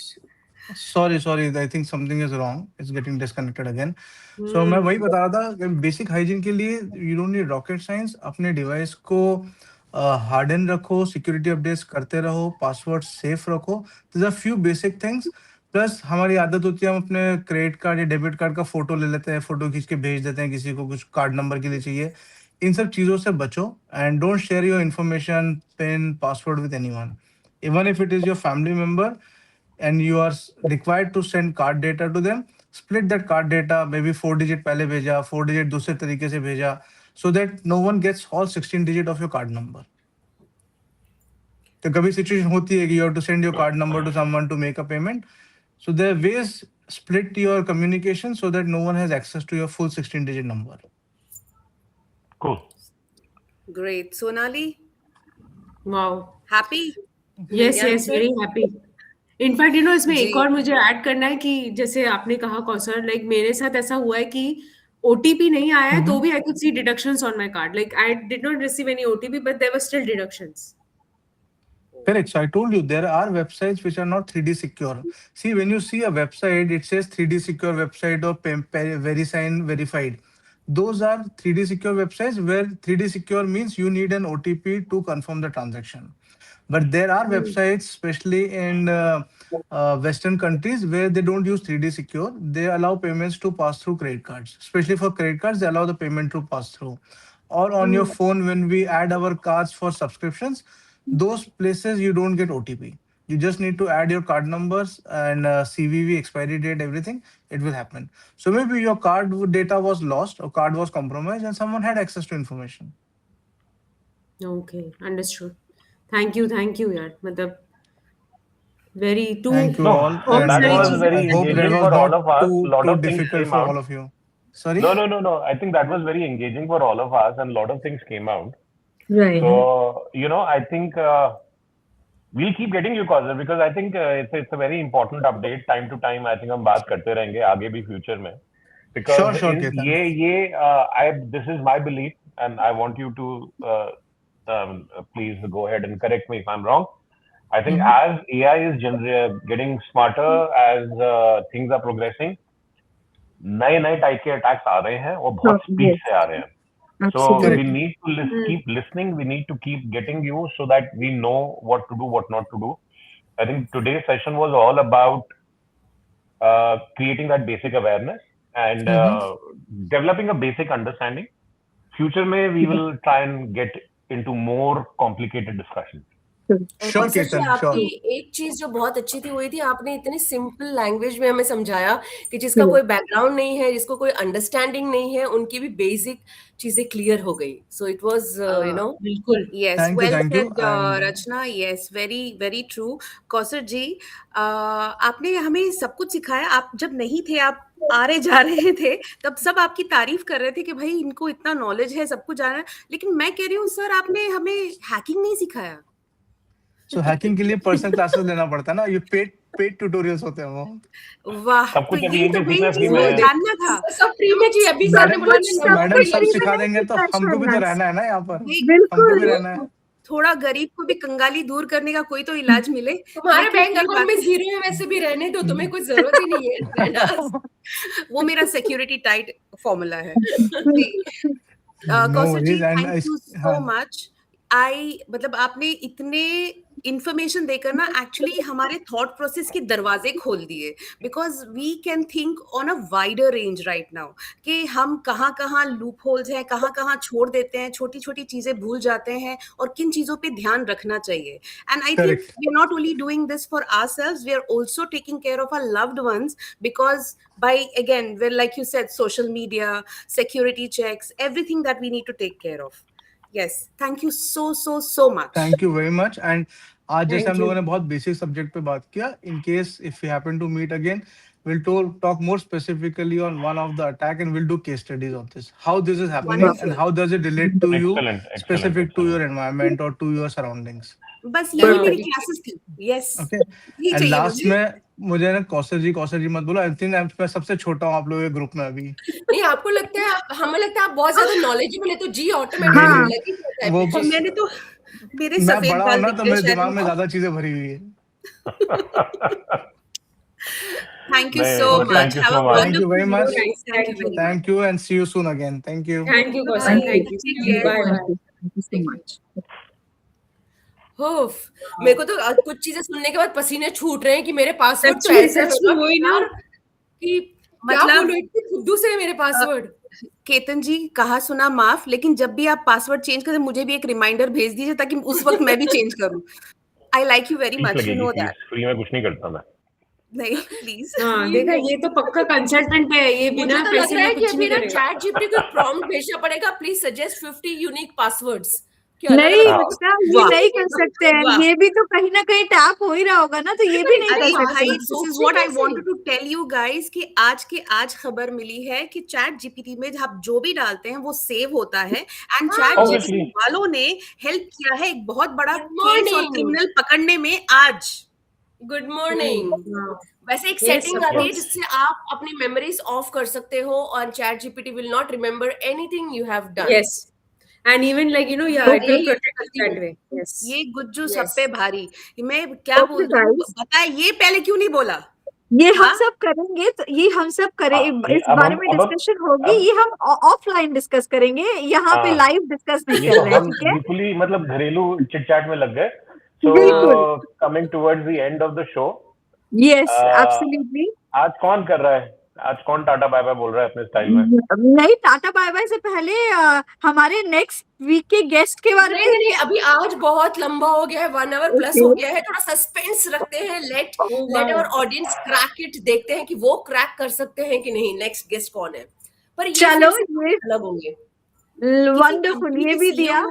Speaker 6: sorry. I think something is wrong. It's getting disconnected again. So मैं
Speaker 2: Hmm.
Speaker 6: वही बता रहा था कि बेसिक हाइजीन के लिए you don't need rocket science. अपने डिवाइस को हार्डन रखो, सिक्योरिटी अपडेट्स करते रहो, पासवर्ड सेफ रखो. These are few basic things. Plus हमारी आदत होती है हम अपने क्रेडिट कार्ड या डेबिट कार्ड का फोटो ले लेते हैं, फोटो खींच के भेज देते हैं किसी को, कुछ कार्ड नंबर के लिए चाहिए. इन सब चीज़ों से बचो and don't share your information, pin, password with anyone. Even if it is your family member and you are required to send card data to them, split that card data, maybe 4 digit पहले भेजा, 4 digit दूसरे तरीके से भेजा, so that no one gets all 16 digit of your card number. तो कभी situation होती है कि you have to send your card number to someone to make a payment, so there are ways, split your communication so that no one has access to your full 16 digit number.
Speaker 3: Cool.
Speaker 8: Great. Sonali,
Speaker 2: Wow.
Speaker 8: happy?
Speaker 2: Yes, yes, very happy. In fact you know इसमें
Speaker 8: जी.
Speaker 2: एक और मुझे add करना है कि जैसे आपने कहा कौशल, लाइक मेरे साथ ऐसा हुआ है कि ओटीपी नहीं आया है तो भी I could see deductions on my card. Like I did not receive any OTP but there were still deductions.
Speaker 6: Correct. So I told you there are websites which are not 3D secure. See, when you see a website, it says 3D secure website or VeriSign verified. Those are 3D secure websites where 3D secure means you need an OTP to confirm the transaction. But there are websites, especially in Western countries, where they don't use 3D secure. They allow payments to pass through credit cards. Especially for credit cards, they allow the payment to pass through. Or on your phone, when we add our cards for subscriptions, those places you don't get OTP. You just need to add your card numbers and CVV, expiry date, everything. It will happen. So maybe your card data was lost or card was compromised and someone had access to information.
Speaker 2: Okay, understood. Thank you यार, मतलब very too.
Speaker 6: Thank you
Speaker 3: No,
Speaker 6: all.
Speaker 2: बहुत
Speaker 6: And
Speaker 3: that
Speaker 2: सारी
Speaker 3: was
Speaker 2: चीजें.
Speaker 3: very
Speaker 6: I hope that
Speaker 3: engaging
Speaker 6: was
Speaker 3: for all
Speaker 6: not
Speaker 3: of us. Lot
Speaker 6: too
Speaker 3: of things
Speaker 6: difficult
Speaker 3: came
Speaker 6: for
Speaker 3: out.
Speaker 6: all of you. Sorry?
Speaker 3: No. I think that was very engaging for all of us, and a lot of things came out.
Speaker 5: Right.
Speaker 3: So you know, I think we'll keep getting you, Causer, because I think it's a very important update. Time to time, I think हम बात करते रहेंगे आगे भी future में. Because
Speaker 6: Sure, Ketan.
Speaker 3: this is my belief, and I want you to please go ahead and correct me if I'm wrong. I think as AI is getting smarter, as things are progressing, नए type के attacks आ रहे हैं और बहुत speed से आ रहे हैं. So we need to keep listening. We need to keep getting you so that we know what to do, what not to do. I think today's session was all about creating that basic awareness and developing a basic understanding. Future may we will try and get into more complicated discussions.
Speaker 6: Sure, Ketan, sure.
Speaker 1: आपकी एक चीज जो बहुत अच्छी थी वो ये थी, आपने इतनी सिंपल लैंग्वेज में हमें समझाया कि जिसका कोई बैकग्राउंड नहीं है, जिसको कोई अंडरस्टैंडिंग नहीं है, उनकी भी बेसिक चीजें क्लियर हो गई. So it was you know
Speaker 2: बिल्कुल.
Speaker 8: Yes,
Speaker 6: Thank you,
Speaker 8: well
Speaker 6: thank you.
Speaker 8: said,
Speaker 6: And
Speaker 8: Rachna. Yes, very true. Kausar ji, आपने हमें सब कुछ सिखाया. आप जब नहीं थे, आप आ रहे जा रहे थे तब सब आपकी तारीफ कर रहे थे कि भाई इनको इतना नॉलेज है, सब कुछ जाना है, लेकिन मैं कह रही हूँ सर आपने हमें हैकिंग नहीं सिखाया।
Speaker 6: सो हैकिंग के लिए पर्सनल क्लासेस लेना पड़ता है ना, ये पेड ट्यूटोरियल्स होते हैं वो।
Speaker 8: वाह,
Speaker 3: सब
Speaker 8: तो
Speaker 3: कुछ अभी
Speaker 8: यही
Speaker 3: यहीं
Speaker 8: तो
Speaker 3: पे
Speaker 8: मेन
Speaker 3: सीखना
Speaker 8: चीज
Speaker 3: फ्री में
Speaker 8: मुझे
Speaker 3: है।
Speaker 8: जानना था।
Speaker 1: सब फ्री में चाहिए, अभी सर ने बोला
Speaker 6: मैडम सब सिखा देंगे तो हमको भी तो रहना है ना यहाँ पर, हमको भी रहना है।
Speaker 8: थोड़ा गरीब को भी कंगाली दूर करने का कोई तो इलाज मिले।
Speaker 1: तुम्हारे
Speaker 8: लेकिन
Speaker 1: बैंक
Speaker 8: कोई
Speaker 1: अकाउंट
Speaker 8: बात
Speaker 1: में
Speaker 8: नहीं।
Speaker 1: जीरो है, वैसे भी रहने दो, तुम्हें कुछ जरूरत ही नहीं है रहना।
Speaker 8: वो मेरा सिक्योरिटी टाइट फॉर्मूला है जी।
Speaker 6: No
Speaker 8: Kausar ji,
Speaker 6: worries, and
Speaker 8: thank you so much. मतलब आपने इतने इंफॉर्मेशन देकर ना एक्चुअली हमारे थॉट प्रोसेस के दरवाजे खोल दिए, because we can think on a wider range right now कि हम कहाँ कहाँ लूप होल्स हैं, कहाँ कहाँ छोड़ देते हैं, छोटी छोटी चीजें भूल जाते हैं और किन चीजों पे ध्यान रखना चाहिए। And I think
Speaker 6: Correct.
Speaker 8: We are not only doing this for ourselves, we are also taking care of our loved ones, because by again, well, like you said, social media, security checks, everything that we need to take care of. Yes, thank you so much.
Speaker 6: Thank you very much. And आज जैसे
Speaker 1: Thank
Speaker 6: हम लोगों
Speaker 1: you.
Speaker 6: ने बहुत basic subject पे बात किया, in case if you happen to meet again we'll talk more specifically on one of the attack and we'll do case studies of this, how this is happening
Speaker 8: Wonderful.
Speaker 6: and how does it relate to you,
Speaker 3: Excellent,
Speaker 6: specific to
Speaker 3: excellent.
Speaker 6: your environment or to your surroundings.
Speaker 8: बस यही मेरी
Speaker 1: Perfect.
Speaker 8: Classes थी। Yes,
Speaker 6: Okay.
Speaker 8: यही
Speaker 6: and
Speaker 8: चाहिए
Speaker 6: last
Speaker 8: मुझे।
Speaker 6: में मुझे ना कौशल जी मत बोलो, आई थिंक मैं सबसे छोटा हूँ आप लोगों के ग्रुप में अभी।
Speaker 1: नहीं, आपको लगता है हमें लगता है आप बहुत ज्यादा नॉलेजेबल है, तो जी ऑटोमेटिक
Speaker 5: हाँ।
Speaker 1: लगी रहता है
Speaker 6: वो
Speaker 1: पीछे।
Speaker 8: मैंने तो मेरे
Speaker 6: मैं
Speaker 8: सफेद
Speaker 6: बड़ा हूँ
Speaker 8: बाल
Speaker 6: ना,
Speaker 8: दिख
Speaker 6: तो
Speaker 8: गए
Speaker 6: मेरे
Speaker 8: शायद
Speaker 6: दिमाग में
Speaker 8: उनको।
Speaker 6: ज्यादा चीजें भरी हुई है।
Speaker 8: Thank you
Speaker 3: नहीं,
Speaker 8: so
Speaker 3: but
Speaker 8: much.
Speaker 3: thank you
Speaker 8: Have
Speaker 3: so
Speaker 8: a
Speaker 3: much.
Speaker 6: Thank you very
Speaker 8: wonderful
Speaker 6: much.
Speaker 8: day. Thank you very much.
Speaker 6: Thank you and see you soon again. Thank you.
Speaker 2: Thank you,
Speaker 8: Bye.
Speaker 2: Kaushal. Thank you.
Speaker 8: Take care.
Speaker 2: Bye.
Speaker 5: Thank you so much.
Speaker 1: उफ, मेरे को तो कुछ चीजें सुनने के बाद पसीने छूट रहे हैं कि मेरे पासवर्ड तो
Speaker 2: सच में,
Speaker 1: ऐसे
Speaker 2: सच
Speaker 1: होगा
Speaker 2: में वही
Speaker 1: कि
Speaker 2: ना।
Speaker 1: यार कि क्या
Speaker 8: मतलब-
Speaker 1: बोलूं, इतनी खुद्दू से है मेरे पासवर्ड।
Speaker 8: केतन जी, कहा सुना माफ, लेकिन जब भी आप पासवर्ड चेंज करें मुझे भी एक रिमाइंडर भेज दीजिए ताकि उस वक्त मैं भी चेंज करूं। I like you very
Speaker 3: fees
Speaker 8: much, you
Speaker 3: लगेगी,
Speaker 8: नो
Speaker 3: फीस
Speaker 8: दैट।
Speaker 3: फ्री में कुछ नहीं करता मैं।
Speaker 8: नहीं प्लीज।
Speaker 2: हाँ, देखा, ये तो पक्का कंसल्टेंट है, ये
Speaker 1: मुझे
Speaker 2: बिना
Speaker 1: तो लग
Speaker 2: पैसे
Speaker 1: रहा है
Speaker 2: में
Speaker 1: कि
Speaker 2: कुछ
Speaker 1: अभी
Speaker 2: नहीं
Speaker 1: ना
Speaker 2: करेगा।
Speaker 1: चैट जीपीटी को प्रॉम्प्ट भेजना पड़ेगा, प्लीज सजेस्ट 50 यूनिक पासवर्ड्स। क्या
Speaker 5: नहीं
Speaker 1: अलग-अलग
Speaker 5: बेटा, ये
Speaker 8: वाह।
Speaker 5: नहीं कर सकते हैं,
Speaker 8: वाह।
Speaker 5: ये भी तो कहीं ना कहीं टैप हो ही रहा होगा ना, तो ये भी नहीं
Speaker 8: अरे
Speaker 5: कर
Speaker 8: भाई,
Speaker 5: सकते।
Speaker 8: This is what I wanted to tell you guys कि आज खबर मिली है कि चैट जीपीटी में आप जो भी डालते हैं वो सेव होता है, एंड चैट
Speaker 3: Obviously.
Speaker 8: जीपीटी वालों ने हेल्प किया है एक बहुत बड़ा
Speaker 1: Good
Speaker 8: केस और
Speaker 1: morning.
Speaker 8: क्रिमिनल पकड़ने में आज।
Speaker 1: Good morning. वैसे एक
Speaker 2: Yes,
Speaker 1: सेटिंग
Speaker 2: of
Speaker 1: आती है
Speaker 2: course.
Speaker 1: जिससे आप अपनी मेमोरीज ऑफ कर सकते हो और chat GPT will not remember anything you have done.
Speaker 2: Yes. And even like, you know, yeah, it will protect us that way. Yes.
Speaker 8: ये गुज्जू
Speaker 1: Yes.
Speaker 8: सब पे भारी। मैं क्या
Speaker 5: Okay,
Speaker 8: बोल दूं,
Speaker 5: guys.
Speaker 8: बताए ये पहले क्यों नहीं बोला?
Speaker 5: ये हम
Speaker 8: हाँ?
Speaker 5: सब करेंगे, तो ये हम सब करें,
Speaker 3: ये
Speaker 5: इस
Speaker 3: अब
Speaker 5: बारे
Speaker 3: हम-
Speaker 5: में
Speaker 3: अब हम-
Speaker 5: डिस्कशन होगी,
Speaker 3: अब-
Speaker 5: ये हम ऑफलाइन डिस्कस करेंगे, यहाँ पे
Speaker 3: हाँ।
Speaker 5: लाइव डिस्कस नहीं
Speaker 3: ये
Speaker 5: कर
Speaker 3: तो
Speaker 5: रहे हैं,
Speaker 3: हम
Speaker 5: ठीक है?
Speaker 3: बिल्कुल ही मतलब घरेलू चिट चैट में लग गए। सो
Speaker 5: बिल्कुल।
Speaker 3: Coming towards the end of the show,
Speaker 5: yes, absolutely.
Speaker 3: आज कौन कर रहा है? आज कौन टाटा बाय बाय बोल रहा है अपने स्टाइल में?
Speaker 5: नहीं, टाटा बाय बाय से पहले हमारे नेक्स्ट वीक के गेस्ट के बारे
Speaker 1: नहीं
Speaker 5: में।
Speaker 1: नहीं, अभी आज बहुत लंबा हो गया है, 1 आवर प्लस
Speaker 5: Okay.
Speaker 1: हो गया है, थोड़ा सस्पेंस रखते हैं, let our audience crack it, देखते हैं कि वो क्रैक कर सकते हैं कि नहीं, नेक्स्ट गेस्ट कौन है। पर ये
Speaker 5: चलो,
Speaker 1: फिर से
Speaker 5: ये
Speaker 1: अलग होंगे।
Speaker 5: वंडरफुल, ये भी दिया।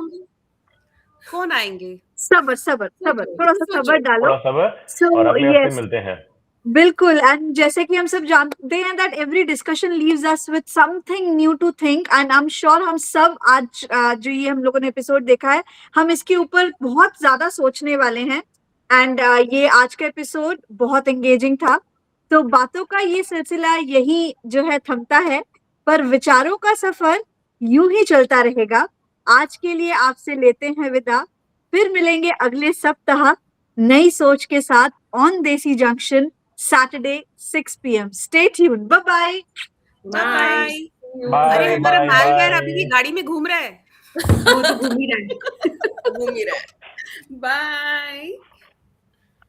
Speaker 8: कौन आएंगे?
Speaker 5: सबर सबर सबर, थोड़ा सा सबर डालो।
Speaker 3: थोड़ा सबर,
Speaker 5: So,
Speaker 3: और अगले हफ्ते
Speaker 5: yes.
Speaker 3: मिलते हैं।
Speaker 5: बिल्कुल, एंड जैसे कि हम सब जानते हैं that every discussion leaves us with something new to think, and I am sure हम सब आज जो ये हम लोगों ने एपिसोड देखा है, हम इसके ऊपर बहुत ज्यादा सोचने वाले हैं। एंड ये आज का एपिसोड बहुत एंगेजिंग था। तो बातों का ये सिलसिला यही जो है थमता है, पर विचारों का सफर यूं ही चलता रहेगा। आज के लिए आपसे लेते हैं विदा, फिर मिलेंगे अगले सप्ताह नई सोच के साथ on Desi Junction, Saturday 6 p.m. Stay tuned. Bye bye.
Speaker 8: Bye.
Speaker 3: Bye,
Speaker 8: अरे हमारा
Speaker 3: bye,
Speaker 8: मालवेयर
Speaker 3: bye.
Speaker 8: अभी भी गाड़ी में घूम रहा है।
Speaker 2: वो तो घूम ही रहा है।
Speaker 1: घूम ही रहा है।
Speaker 8: बाय।